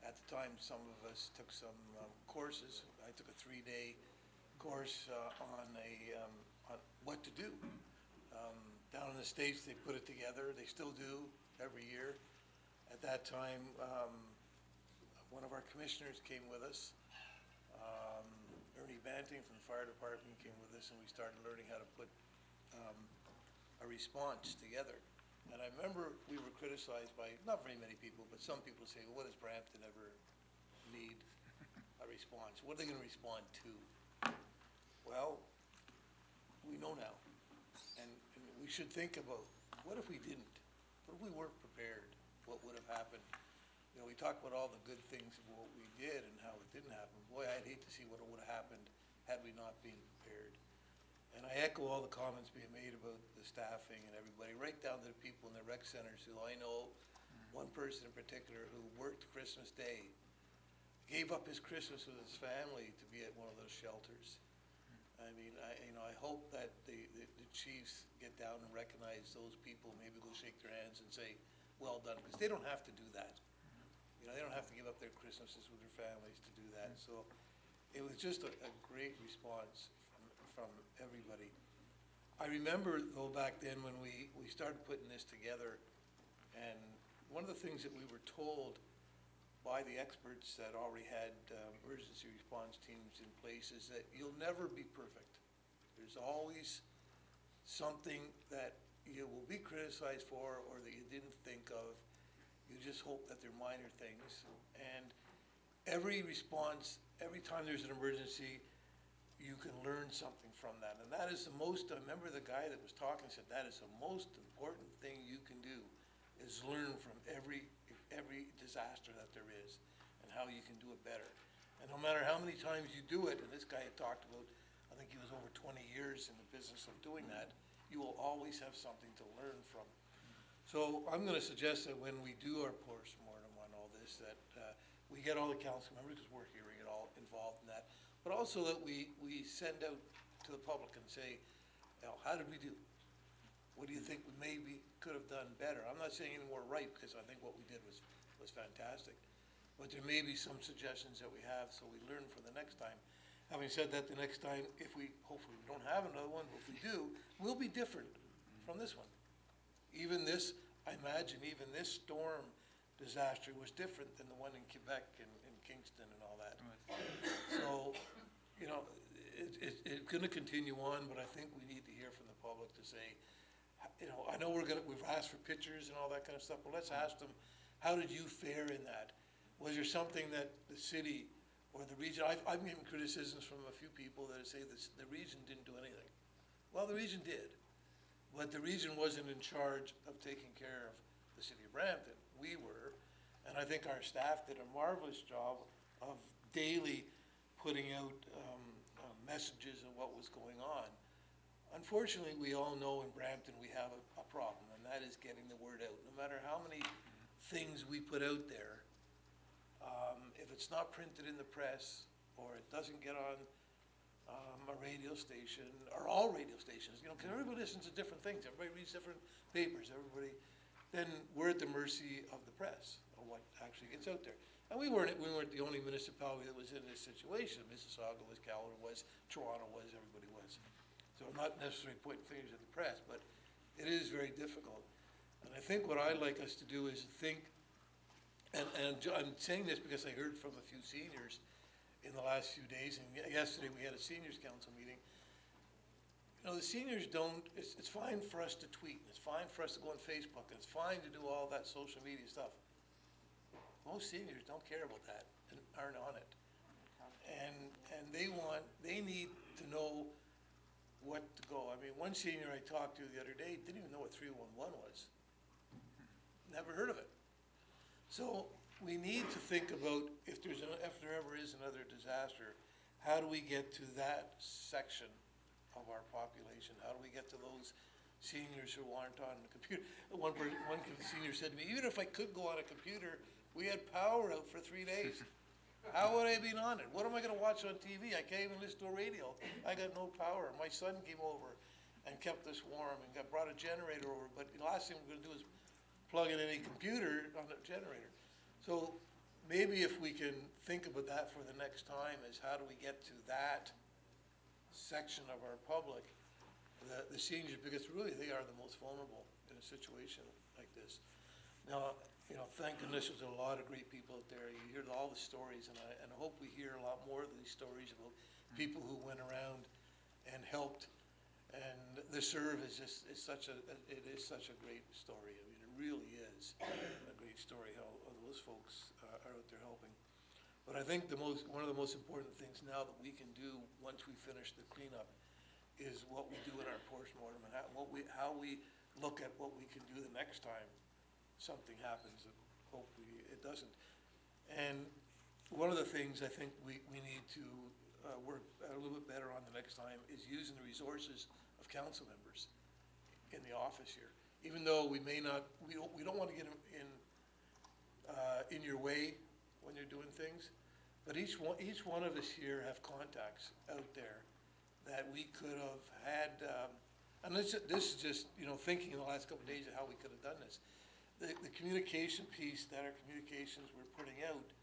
at the time some of us took some courses. I took a 3-day course on what to do. Down in the States, they put it together. They still do every year. At that time, one of our commissioners came with us. Ernie Banting from the fire department came with us, and we started learning how to put a response together. And I remember we were criticized by not very many people, but some people say, well, what does Brampton ever need a response? What are they going to respond to? Well, we know now. And we should think about, what if we didn't? What if we weren't prepared? What would have happened? You know, we talk about all the good things of what we did and how it didn't happen. Boy, I'd hate to see what would have happened had we not been prepared. And I echo all the comments being made about the staffing and everybody, right down to the people in the rec centers who I know, one person in particular who worked Christmas Day, gave up his Christmas with his family to be at one of those shelters. I mean, I hope that the chiefs get down and recognize those people, maybe go shake their hands and say, well done, because they don't have to do that. You know, they don't have to give up their Christmases with their families to do that. So it was just a great response from everybody. I remember, though, back then when we started putting this together, and one of the things that we were told by the experts that already had emergency response teams in place is that you'll never be perfect. There's always something that you will be criticized for or that you didn't think of. You just hope that they're minor things. And every response, every time there's an emergency, you can learn something from that. And that is the most, I remember the guy that was talking said, that is the most important thing you can do, is learn from every disaster that there is and how you can do it better. And no matter how many times you do it, and this guy had talked about, I think he was over 20 years in the business of doing that, you will always have something to learn from. So I'm gonna suggest that when we do our postmortem on all this, that we get all the council members, because we're hearing it all, involved in that, but also that we send out to the public and say, you know, how did we do? What do you think we maybe could have done better? I'm not saying any more right, because I think what we did was fantastic. But there may be some suggestions that we have, so we learn for the next time. Having said that, the next time, if we, hopefully we don't have another one, but if we do, we'll be different from this one. Even this, I imagine, even this storm disaster was different than the one in Quebec and Kingston and all that. So, you know, it's gonna continue on, but I think we need to hear from the public to say, you know, I know we've asked for pictures and all that kind of stuff, but let's ask them, how did you fare in that? Was there something that the city or the region, I've given criticisms from a few people that say the region didn't do anything. Well, the region did, but the region wasn't in charge of taking care of the city of Brampton. We were, and I think our staff did a marvelous job of daily putting out messages of what was going on. Unfortunately, we all know in Brampton we have a problem, and that is getting the word out. No matter how many things we put out there, if it's not printed in the press, or it doesn't get on a radio station, or all radio stations, you know, because everybody listens to different things, everybody reads different papers, everybody, then we're at the mercy of the press, of what actually gets out there. And we weren't the only municipality that was in this situation. Mississauga was, Caledon was, Toronto was, everybody was. So I'm not necessarily pointing fingers at the press, but it is very difficult. And I think what I'd like us to do is think, and I'm saying this because I heard from a few seniors in the last few days, and yesterday we had a seniors council meeting. You know, the seniors don't, it's fine for us to tweet, and it's fine for us to go on Facebook, and it's fine to do all that social media stuff. Most seniors don't care about that and aren't on it. And they need to know what to go. I mean, one senior I talked to the other day didn't even know what 311 was. Never heard of it. So we need to think about if there ever is another disaster, how do we get to that section of our population? How do we get to those seniors who aren't on the computer? One senior said to me, even if I could go on a computer, we had power out for 3 days. How would I be on it? What am I gonna watch on TV? I can't even listen to a radio. I got no power. My son came over and kept us warm and brought a generator over, but the last thing we're gonna do is plug in any computer on a generator. So maybe if we can think about that for the next time, is how do we get to that section of our public, the seniors, because really they are the most vulnerable in a situation like this. Now, you know, thank goodness there's a lot of great people out there. You hear all the stories, and I hope we hear a lot more of these stories about people who went around and helped. And the serve is just, it is such a great story. I mean, it really is a great story how those folks are out there helping. But I think one of the most important things now that we can do once we finish the cleanup is what we do in our postmortem, and how we look at what we can do the next time something happens, and hopefully it doesn't. And one of the things I think we need to work a little bit better on the next time is using the resources of council members in the office here. Even though we may not, we don't want to get them in your way when you're doing things, but each one of us here have contacts out there that we could have had, and this is just, you know, thinking in the last couple of days of how we could have done this. The communication piece that our communications were putting out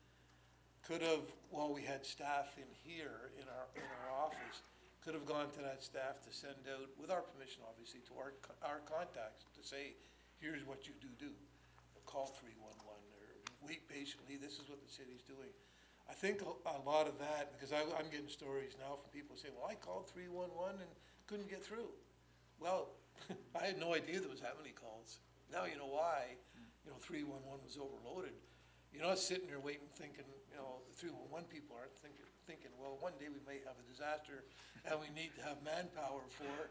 could have, while we had staff in here, in our office, could have gone to that staff to send out, with our permission obviously, to our contacts to say, here's what you do. Call 311, or wait patiently, this is what the city's doing. I think a lot of that, because I'm getting stories now from people saying, well, I called 311 and couldn't get through. Well, I had no idea there was that many calls. Now you know why. You know, 311 was overloaded. You're not sitting there waiting, thinking, you know, 311 people aren't thinking, well, one day we may have a disaster and we need to have manpower for,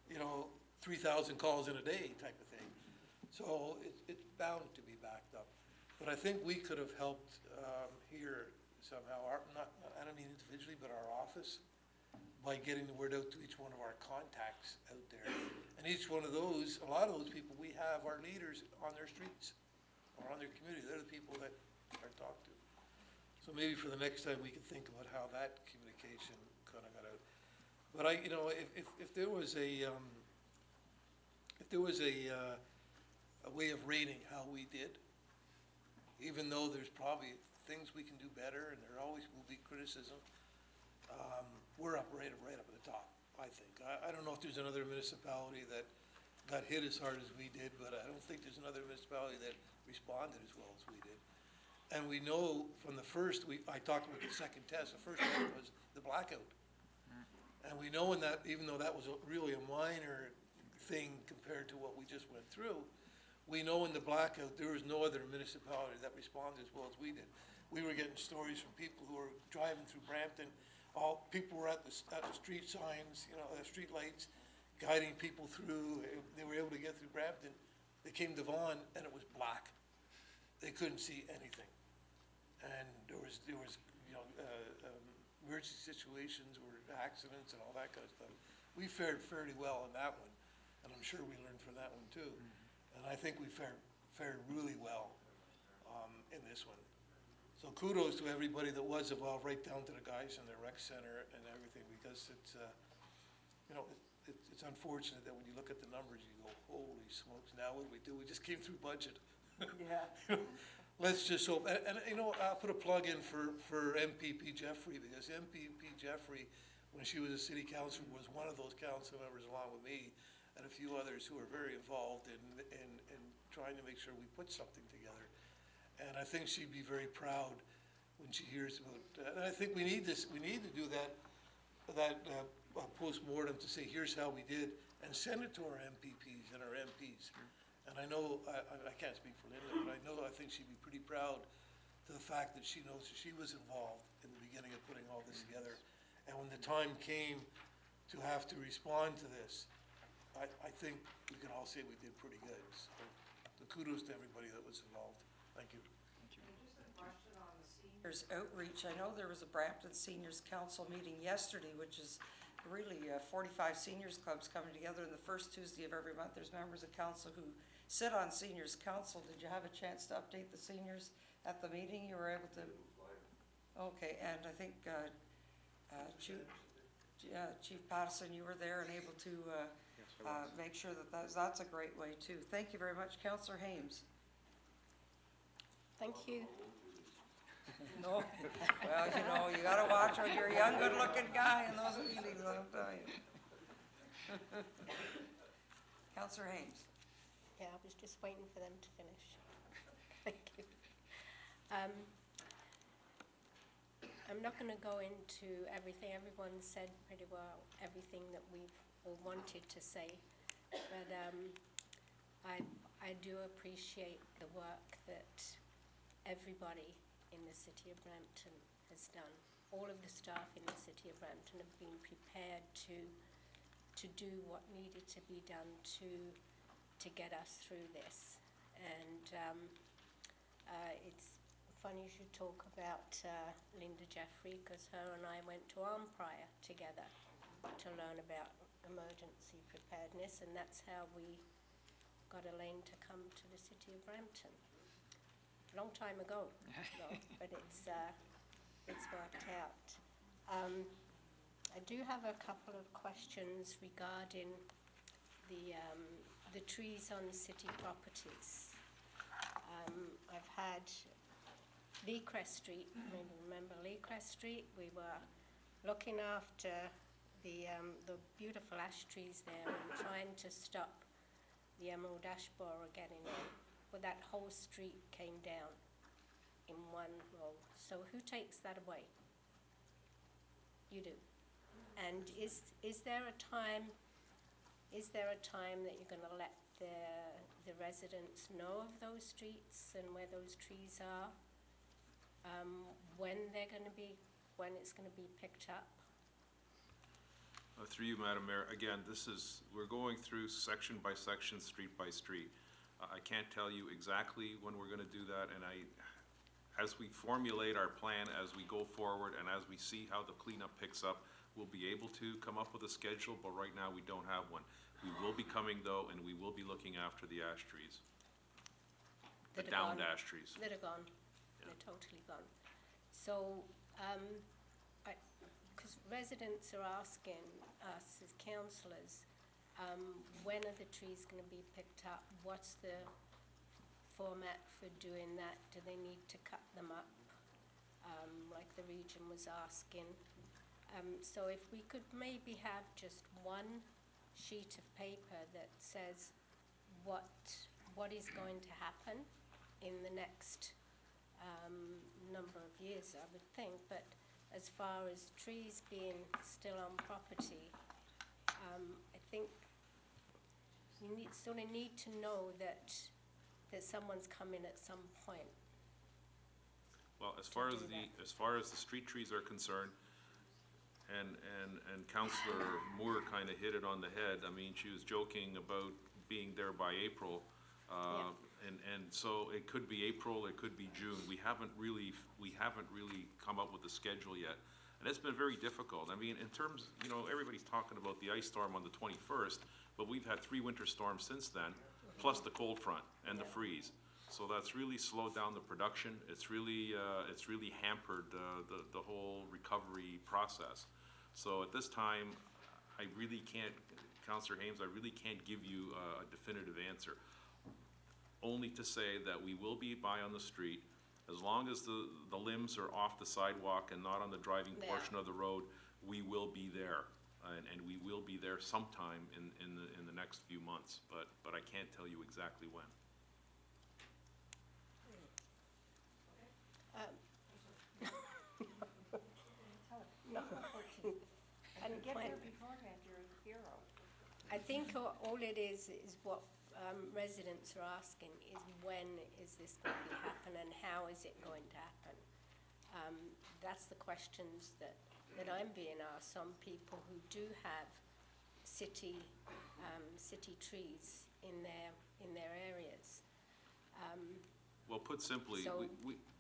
you know, 3,000 calls in a day type of thing. So it's bound to be backed up. But I think we could have helped here somehow, I don't mean individually, but our office, by getting the word out to each one of our contacts out there. And each one of those, a lot of those people we have are leaders on their streets or on their community. They're the people that are talked to. So maybe for the next time, we can think about how that communication kind of got out. But you know, if there was a way of rating how we did, even though there's probably things we can do better, and there always will be criticism, we're right up at the top, I think. I don't know if there's another municipality that got hit as hard as we did, but I don't think there's another municipality that responded as well as we did. And we know from the first, I talked about the second test, the first test was the blackout. And we know in that, even though that was really a minor thing compared to what we just went through, we know in the blackout, there was no other municipality that responded as well as we did. We were getting stories from people who were driving through Brampton. People were at the street signs, you know, the street lights, guiding people through. They were able to get through Brampton. They came to Vaughan and it was black. They couldn't see anything. And there was you know, emergency situations or accidents and all that kind of stuff. We fared fairly well in that one, and I'm sure we learned from that one too. And I think we fared really well in this one. So kudos to everybody that was involved, right down to the guys in the rec center and everything, because it's, you know, it's unfortunate that when you look at the numbers, you go, holy smokes, now what do we do? We just came through budget. Yeah. Let's just hope, and you know, I'll put a plug in for MPP Jeffrey, because MPP Jeffrey, when she was a city councilor, was one of those council members along with me and a few others who are very involved in trying to make sure we put something together. And I think she'd be very proud when she hears about, and I think we need this, we need to do that post-mortem to say, here's how we did, and send it to our MPPs and our MPs. And I know, I can't speak for Linda, but I think she'd be pretty proud to the fact that she knows that she was involved in the beginning of putting all this together. And when the time came to have to respond to this, I think we can all say we did pretty good. So the kudos to everybody that was involved. Thank you. Just a question on the seniors outreach. I know there was a Brampton Seniors Council meeting yesterday, which is really 45 seniors clubs coming together, and the first Tuesday of every month, there's members of council who sit on seniors council. Did you have a chance to update the seniors at the meeting? You were able to? Okay, and I think Chief Pattison, you were there and able to make sure that that's a great way too. Thank you very much. Councillor Hames. Thank you. No, well, you know, you gotta watch when you're a young, good-looking guy in those meetings, I'll tell you. Councillor Hames. Yeah, I was just waiting for them to finish. Thank you. I'm not going to go into everything. Everyone said pretty well everything that we've all wanted to say, but I do appreciate the work that everybody in the City of Brampton has done. All of the staff in the City of Brampton have been prepared to do what needed to be done to get us through this. And it's funny you should talk about Linda Jeffrey, because her and I went to Arnprior together to learn about emergency preparedness, and that's how we got Elaine to come to the City of Brampton. A long time ago, though, but it's worked out. I do have a couple of questions regarding the trees on city properties. I've had Lee Crest Street, maybe remember Lee Crest Street? We were looking after the beautiful ash trees there and trying to stop the emerald ash borer getting in. But that whole street came down in one roll. So who takes that away? You do. And is there a time that you're going to let the residents know of those streets and where those trees are? when they're going to be, when it's going to be picked up? Through you, Madam Mayor, again, we're going through section by section, street by street. I can't tell you exactly when we're gonna do that, and as we formulate our plan, as we go forward, and as we see how the cleanup picks up, we'll be able to come up with a schedule, but right now, we don't have one. We will be coming, though, and we will be looking after the ash trees. The That are downed gone. ash trees. That are gone. They're totally gone. So, because residents are asking us as councillors, when are the trees going to be picked up? What's the format for doing that? Do they need to cut them up, like the region was asking? So if we could maybe have just one sheet of paper that says what is going to happen in the next number of years, I would think, but as far as trees being still on property, I think you sort of need to know that someone's coming at some point. Well, as far as the street trees are concerned, and Councillor Moore kind of hit it on the head. I mean, she was joking about being there by April. And so it could be April, it could be June. We haven't really come up with a schedule yet. And it's been very difficult. I mean, in terms, everybody's talking about the ice storm on the 21st, but we've had 3 winter storms since then, plus the cold front and the freeze. So that's really slowed down the production. It's really hampered the whole recovery process. So at this time, I really can't, Councillor Hames, I really can't give you a definitive answer. Only to say that we will be by on the street, as long as the limbs are off the sidewalk and not on the driving portion of the road, we will be there. And we will be there sometime in the next few months, but I can't tell you exactly when. No. And Get when- there beforehand, you're a hero. I think all it is what residents are asking is when is this going to happen and how is it going to happen? That's the questions that I'm being asked. Some people who do have city trees in their areas. Well, put simply, So-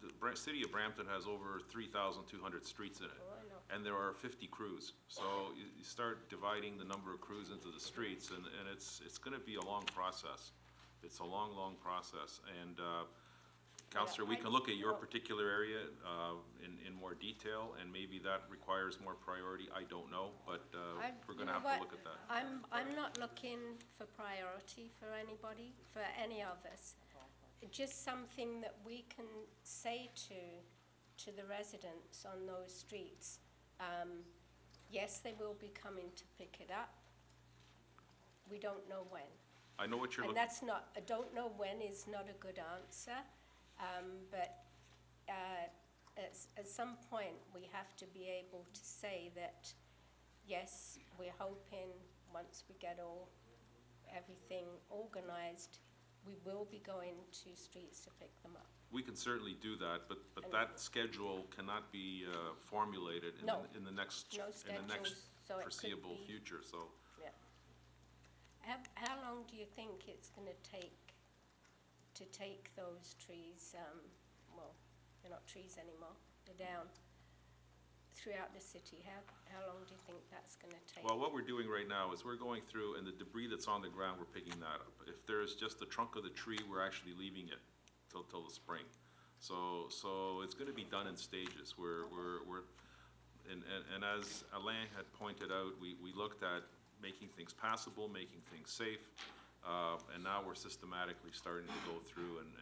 the city of Brampton has over 3,200 streets in it. Oh, I know. And there are 50 crews. So you start dividing the number of crews into the streets, and it's gonna be a long process. It's a long, long process. And, Councillor, we can look at your particular area, in more detail, and maybe that requires more priority. I don't know, but, we're gonna have to look at that. I'm not looking for priority for anybody, for any of us. Just something that we can say to the residents on those streets. Yes, they will be coming to pick it up. We don't know when. I know what you're And looking. that's not, I don't know when is not a good answer, but at some point, we have to be able to say that, yes, we're hoping, once we get everything organised, we will be going to streets to pick them up. We can certainly do that, but that schedule cannot be formulated No. in the next No schedules, so it could foreseeable be- future, so. Yeah. How long do you think it's going to take those trees, well, they're not trees anymore, they're down, throughout the city? How long do you think that's going to take? Well, what we're doing right now is we're going through, and the debris that's on the ground, we're picking that up. If there's just the trunk of the tree, we're actually leaving it till the spring. So it's gonna be done in stages. And as Alain had pointed out, we looked at making things passable, making things safe, and now we're systematically starting to go through, and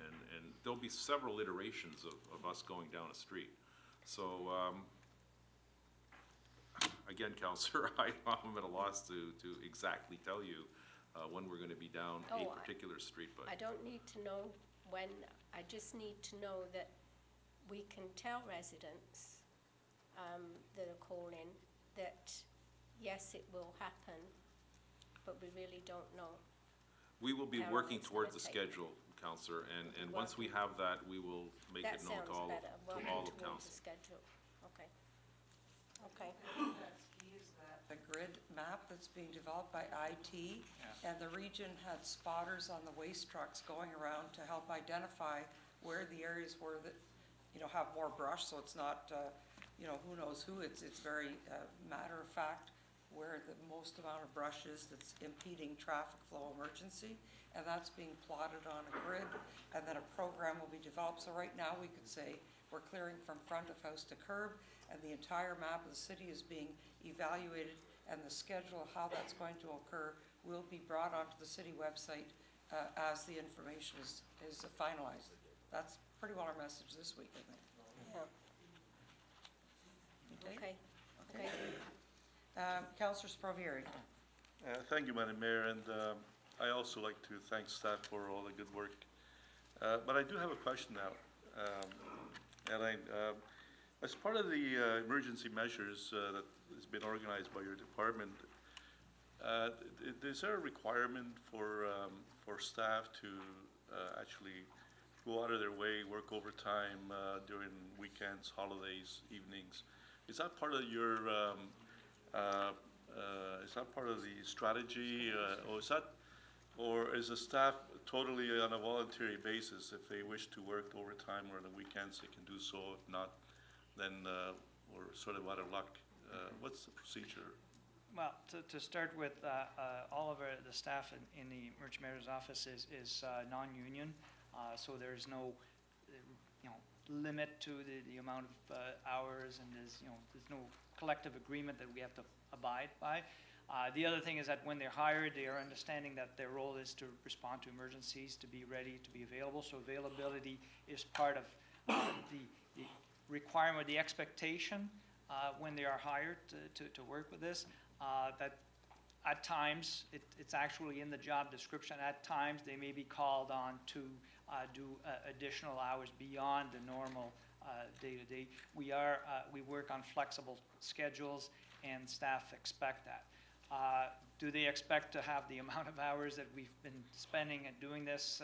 there'll be several iterations of us going down a street. So, again, Councillor, I'm at a loss to exactly tell you when we're gonna be down a Oh, particular street, but. I don't need to know when, I just need to know that we can tell residents that are calling that, yes, it will happen, but we really don't know. We will be How long working it's towards gonna the take. schedule. Counselor, and once we have that, we will make That it known sounds to all, better. We'll to all put of it into council. schedule. Okay. Okay. The grid map that's being developed by IT, and the region had spotters on the waste trucks going around to help identify where the areas were that, have more brush, so it's not, who knows who, it's very matter of fact where the most amount of brush is that's impeding traffic flow emergency, and that's being plotted on a grid, and then a program will be developed. So right now, we could say we're clearing from front of house to curb, and the entire map of the city is being evaluated, and the schedule of how that's going to occur will be brought onto the city website as the information is finalized. That's pretty well our message this week, I think. Yeah. Okay. Okay. Councillor Sprovieri. Thank you, Madam Mayor, and I also like to thank staff for all the good work. But I do have a question now. As part of the emergency measures that has been organized by your department, is there a requirement for staff to actually go out of their way, work overtime during weekends, holidays, evenings? Is that part of your is that part of the strategy, or is the staff totally on a voluntary basis? If they wish to work overtime or on the weekends, they can do so. If not, then we're sort of out of luck. What's the procedure? Well, to start with, all of the staff in the Emergency Mayor's office is non-union, so there's no, limit to the amount of hours, and there's no collective agreement that we have to abide by. The other thing is that when they're hired, they are understanding that their role is to respond to emergencies, to be ready, to be available. So availability is part of the requirement, the expectation when they are hired to work with this. That at times, it's actually in the job description. At times, they may be called on to do additional hours beyond the normal day-to-day. We work on flexible schedules, and staff expect that. Do they expect to have the amount of hours that we've been spending and doing this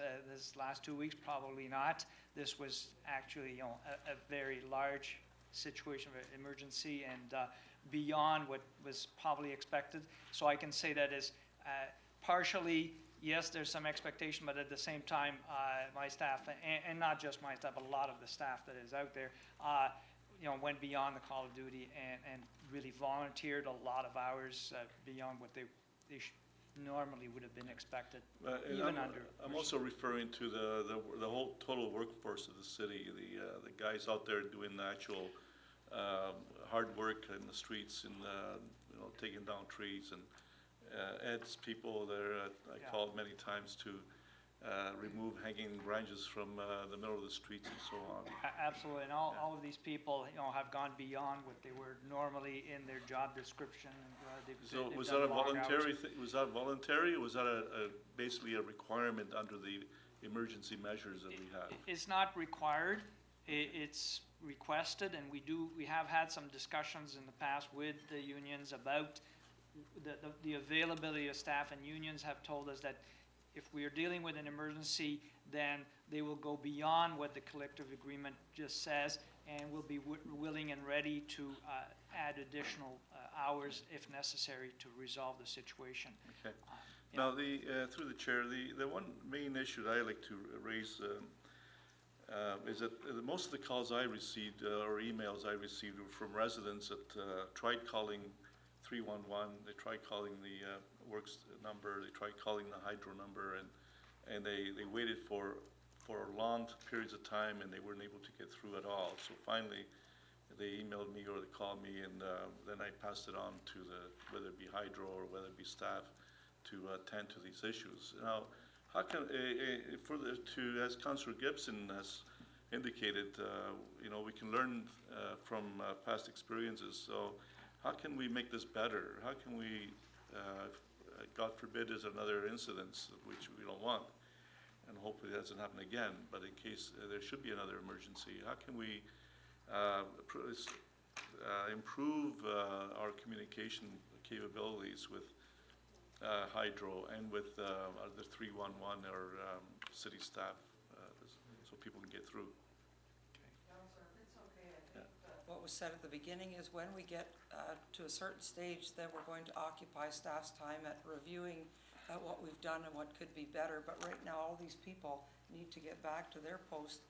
last 2 weeks? Probably not. This was actually a very large situation of emergency and beyond what was probably expected. So I can say that is partially, yes, there's some expectation, but at the same time, my staff, and not just my staff, but a lot of the staff that is out there, went beyond the call of duty and really volunteered a lot of hours beyond what they normally would have been expected, even under. I'm also referring to the whole total workforce of the city, the guys out there doing the actual hard work in the streets and taking down trees, and Ed's people there. I called many times to remove hanging branches from the middle of the streets and so on. Absolutely, and all of these people, have gone beyond what they were normally in their job description. So was that a voluntary thing? Was that voluntary, or was that basically a requirement under the emergency measures that we have? It's not required. It's requested, and we have had some discussions in the past with the unions about the availability of staff, and unions have told us that if we are dealing with an emergency, then they will go beyond what the collective agreement just says, and will be willing and ready to add additional hours if necessary to resolve the situation. Okay. Now, through the chair, the one main issue that I like to raise is that most of the calls I received or emails I received were from residents that tried calling 311, they tried calling the works number, they tried calling the hydro number, and they waited for long periods of time, and they weren't able to get through at all. So finally, they emailed me or they called me, and then I passed it on to whether it be hydro or whether it be staff to attend to these issues. Now, how can, as Councillor Gibson has indicated, we can learn from past experiences. So how can we make this better? How can we, God forbid there's another incident, which we don't want, and hopefully that doesn't happen again, but in case there should be another emergency, how can we improve our communication capabilities with Hydro and with the 311 or city staff, so people can get through. Counselor, if it's okay, I think what was said at the beginning is when we get to a certain stage, then we're going to occupy staff's time at reviewing what we've done and what could be better. But right now, all these people need to get back to their post,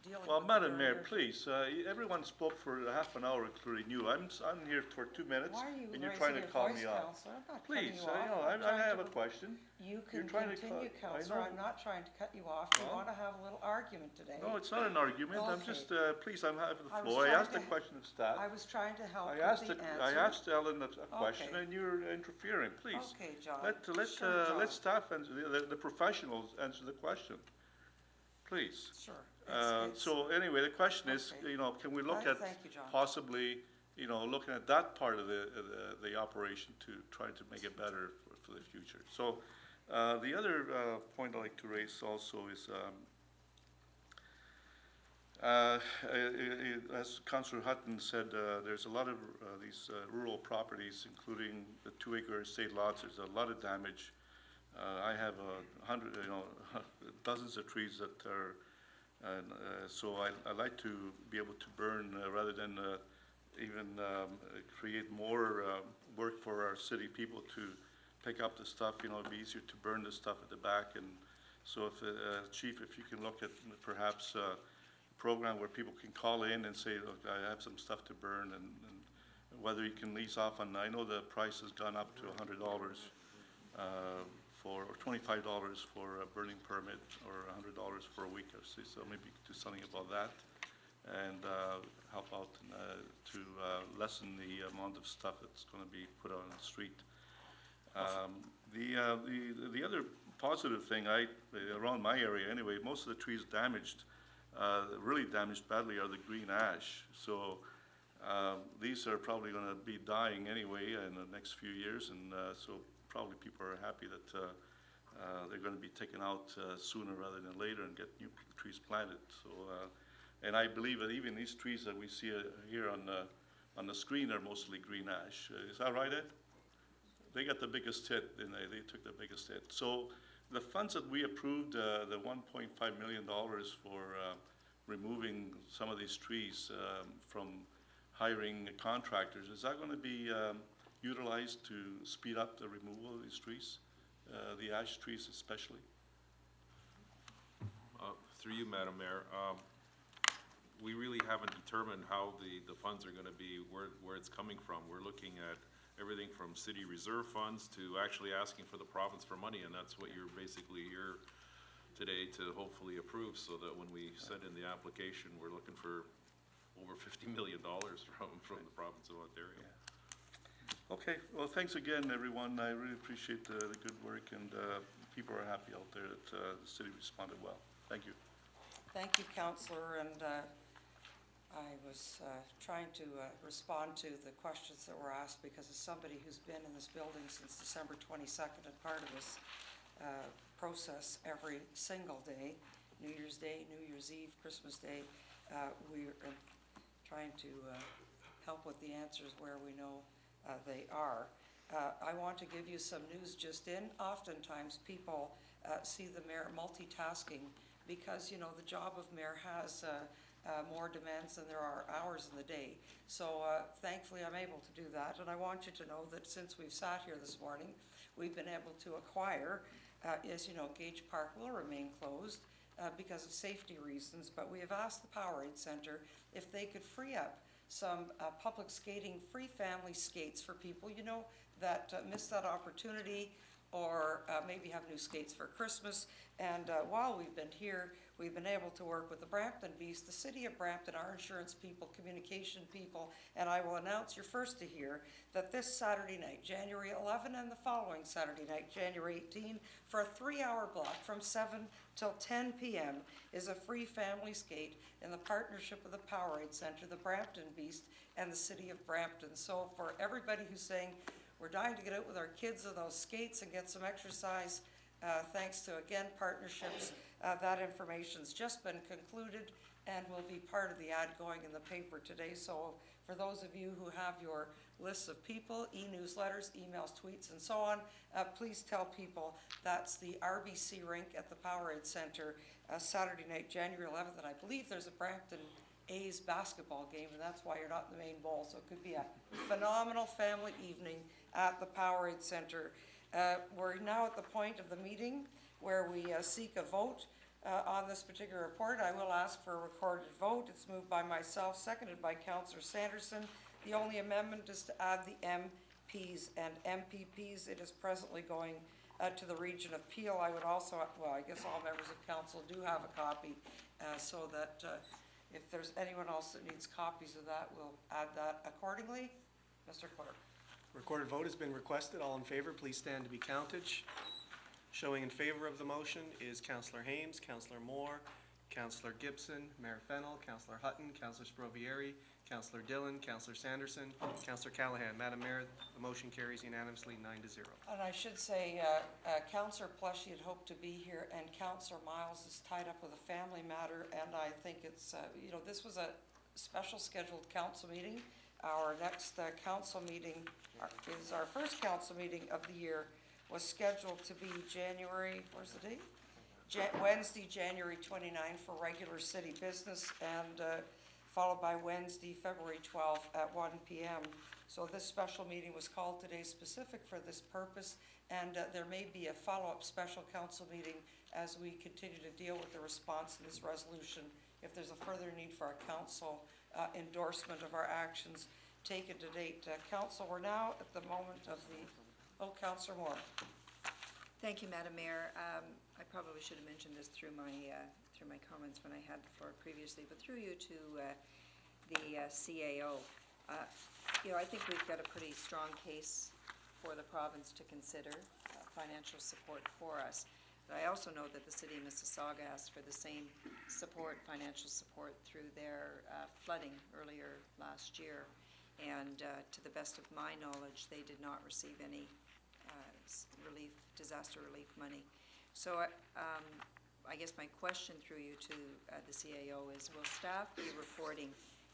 dealing Well, with the Madam very Mayor, please, everyone spoke for a half an hour, including you. I'm here for 2 minutes, Why are you and you're raising trying to your call voice, me off. Counselor? I'm not cutting Please, you off. I'm I trying have to a question. You You're can trying to continue, I Counselor. know. I'm not trying to cut you off. We Well- want to have a little argument today. No, it's not an argument. I'm Okay. just, please, I'm having the I was floor. I trying asked to a question of staff. I was trying to help I with asked, the I answer. asked Ellen a question, Okay. and you're interfering. Please. Okay, John. Let Sure, John. staff answer, the professionals answer the question. Please. Sure. So anyway, the question is, Okay. can we look at Thank you, John. possibly, looking at that part of the operation to try to make it better for the future. So, the other point I'd like to raise also is, as Councillor Hutton said, there's a lot of these rural properties, including the 2-acre estate lots. There's a lot of damage. I have 100, dozens of trees that are, and so I like to be able to burn rather than even create more work for our city people to pick up the stuff. It'd be easier to burn the stuff at the back. And so, if Chief, if you can look at perhaps a program where people can call in and say, look, I have some stuff to burn, and whether you can lease off on. I know the price has gone up to $100 or $25 for a burning permit, or $100 for a week or so maybe do something about that and help out to lessen the amount of stuff that's going to be put on the street. The other positive thing, around my area anyway, most of the trees damaged, really damaged badly, are the green ash. So these are probably going to be dying anyway in the next few years, and so probably people are happy that they're going to be taken out sooner rather than later and get new trees planted. So, and I believe that even these trees that we see here on the screen are mostly green ash. Is that right, Ed? They got the biggest hit, and they took the biggest hit. So the funds that we approved, the $1.5 million for removing some of these trees from hiring contractors, is that going to be utilized to speed up the removal of these trees, the ash trees especially? Through you, Madam Mayor, we really haven't determined how the funds are going to be, where it's coming from. We're looking at everything from city reserve funds to actually asking for the province for money, and that's what you're basically here today to hopefully approve, so that when we send in the application, we're looking for over $50 million from the province of Ontario. Yeah. Okay, well, thanks again, everyone. I really appreciate the good work, and people are happy out there that the city responded well. Thank you. Thank you, Councillor, and I was trying to respond to the questions that were asked because as somebody who's been in this building since December 22nd and part of this process every single day, New Year's Day, New Year's Eve, Christmas Day, we're trying to help with the answers where we know they are. I want to give you some news just in. Oftentimes people see the mayor multitasking because, the job of mayor has more demands than there are hours in the day. So thankfully I'm able to do that, and I want you to know that since we've sat here this morning, we've been able to acquire, as you know, Gage Park will remain closed because of safety reasons, but we have asked the Powerade Centre if they could free up some public skating, free family skates for people, that missed that opportunity or maybe have new skates for Christmas. And while we've been here, we've been able to work with the Brampton Beast, the City of Brampton, our insurance people, communication people, and I will announce you're first to hear that this Saturday night, January 11, and the following Saturday night, January 18, for a 3-hour block from 7 till 10 p.m. is a free family skate in the partnership of the Powerade Centre, the Brampton Beast, and the City of Brampton. So for everybody who's saying, we're dying to get out with our kids on those skates and get some exercise, thanks to, again, partnerships. That information's just been concluded and will be part of the ad going in the paper today. So For those of you who have your lists of people, e-newsletters, emails, tweets, and so on, please tell people that's the RBC rink at the Powerade Center, Saturday night, January 11th, and I believe there's a Brampton A's basketball game, and that's why you're not in the main bowl, so it could be a phenomenal family evening at the Powerade Center. We're now at the point of the meeting where we seek a vote on this particular report. I will ask for a recorded vote. It's moved by myself, seconded by Councillor Sanderson. The only amendment is to add the MPs and MPPs. It is presently going to the region of Peel. I would also, well, I guess all members of council do have a copy, so that if there's anyone else that needs copies of that, we'll add that accordingly. Mr. Clerk. Recorded vote has been requested. All in favor, please stand to be counted. Showing in favor of the motion is Councillor Hames, Councillor Moore, Councillor Gibson, Mayor Fennell, Councillor Hutton, Councillor Sprovieri, Councillor Dillon, Councillor Sanderson, Councillor Callahan. Madam Mayor, the motion carries unanimously 9-0. And I should say, Councillor Plushy had hoped to be here, and Councillor Miles is tied up with a family matter, and I think it's, this was a special scheduled council meeting. Our next council meeting is our first council meeting of the year, was scheduled to be January, where's the date? Wednesday, January 29th for regular city business, and followed by Wednesday, February 12th at 1 p.m. So this special meeting was called today specific for this purpose, and there may be a follow-up special council meeting as we continue to deal with the response to this resolution. If there's a further need for a council endorsement of our actions taken to date. Council, we're now at the moment of the, Councillor Moore. Thank you, Madam Mayor. I probably should have mentioned this through my comments when I had the floor previously, but through you to the CAO. I think we've got a pretty strong case for the province to consider financial support for us. But I also know that the city of Mississauga asked for the same support, financial support, through their flooding earlier last year. And to the best of my knowledge, they did not receive any disaster relief money. So I guess my question through you to the CAO is, will staff be reporting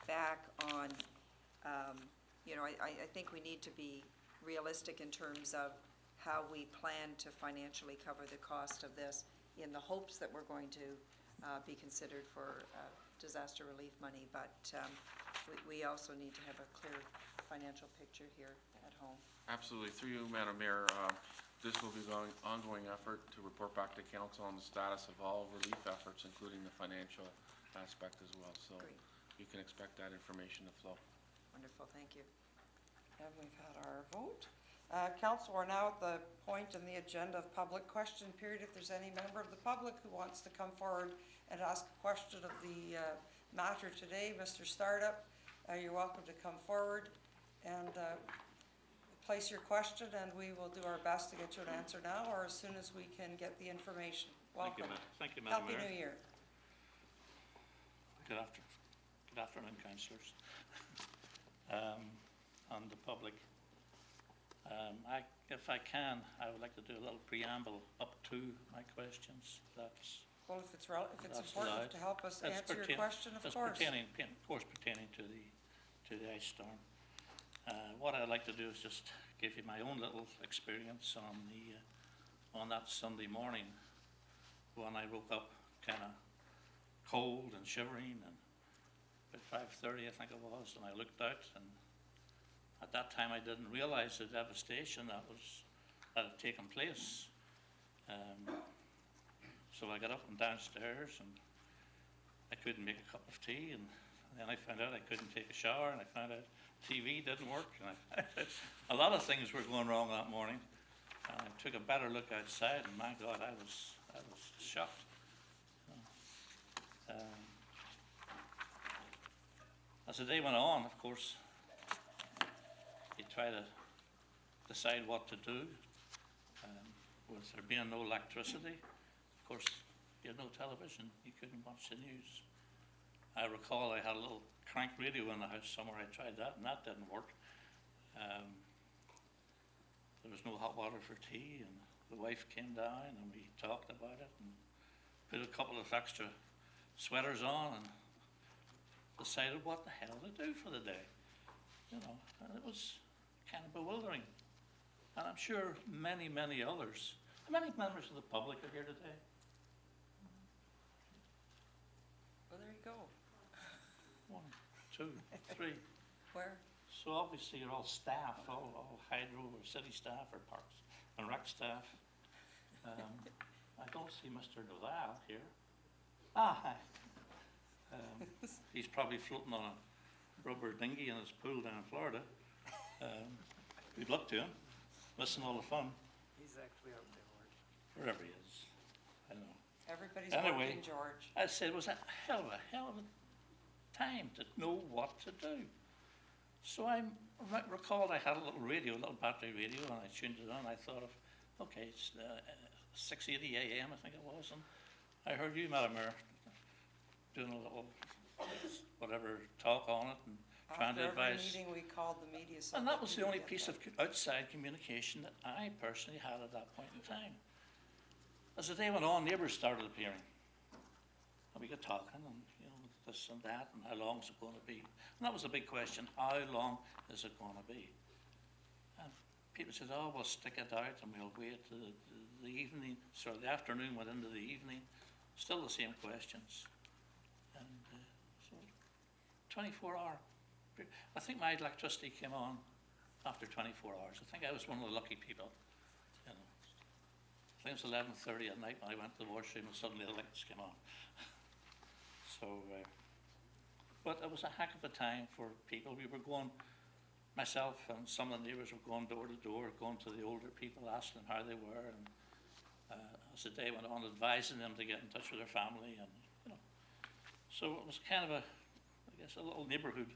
back on, I think we need to be realistic in terms of how we plan to financially cover the cost of this, in the hopes that we're going to be considered for disaster relief money, but we also need to have a clear financial picture here at home. Absolutely. Through you, Madam Mayor, this will be an ongoing effort to report back to council on the status of all relief efforts, including the financial aspect as well. So Great. you can expect that information to flow. Wonderful, thank you. And we've had our vote. Council, we're now at the point in the agenda of public question period. If there's any member of the public who wants to come forward and ask a question of the matter today, Mr. Startup, you're welcome to come forward and place your question, and we will do our best to get you an answer now or as soon as we can get the information. Welcome. Thank you, Madam Mayor. Happy New Year. Good afternoon, councillors, and the public. If I can, I would like to do a little preamble up to my questions. Well, if it's important allowed. to help us That's answer your question, of course. Pertaining to the ice storm. What I'd like to do is just give you my own little experience on that Sunday morning when I woke up kind of cold and shivering, and at 5:30 I think it was, and I looked out, and at that time I didn't realize the devastation that had taken place. So I got up and downstairs, and I couldn't make a cup of tea, and then I found out I couldn't take a shower, and I found out TV didn't work, and a lot of things were going wrong that morning. And I took a better look outside, and my God, I was shocked. As the day went on, of course, you try to decide what to do. With there being no electricity, of course, you had no television, you couldn't watch the news. I recall I had a little crank radio in the house somewhere. I tried that, and that didn't work. There was no hot water for tea, and the wife came down, and we talked about it, and put a couple of extra sweaters on, and decided what the hell to do for the day. you know, and it was kind of bewildering. And I'm sure many, many others. How many members of the public are here today? Well, there you go. 1, 2, 3. Where? So obviously you're all staff, all hydro or city staff or parks and rec staff. I don't see Mr. Duval here. Hi. He's probably floating on a rubber dinghy in his pool down in Florida. Good luck to him, missing all the fun. He's actually out there, Wherever he is, I know. Everybody's Anyway, working, George. I said it was a hell of a time to know what to do. So I recalled I had a little radio, a little battery radio, and I tuned it on. I thought of, okay, it's 6:80 a.m. I think it was, and I heard you, Madam Mayor, doing a little whatever talk on it and trying to After every advise. meeting, we called the media. So And that was the we only get piece that. of outside communication that I personally had at that point in time. As the day went on, neighbours started appearing. And we got talking and, you know, this and that, and how long is it going to be? And that was the big question, how long is it going to be? And people said, oh, we'll stick it out and we'll wait till the evening, so the afternoon went into the evening, still the same questions. And so 24-hour. I think my electricity came on after 24 hours. I think I was one of the lucky people. You know, I think it was 11:30 at night when I went to the washroom and suddenly the lights came on. So, but it was a heck of a time for people. We were going, myself and some of the neighbours were going door to door, going to the older people, asking them how they were, and as the day went on, advising them to get in touch with their family, and you know. So it was kind of a, I guess, a little neighbourhood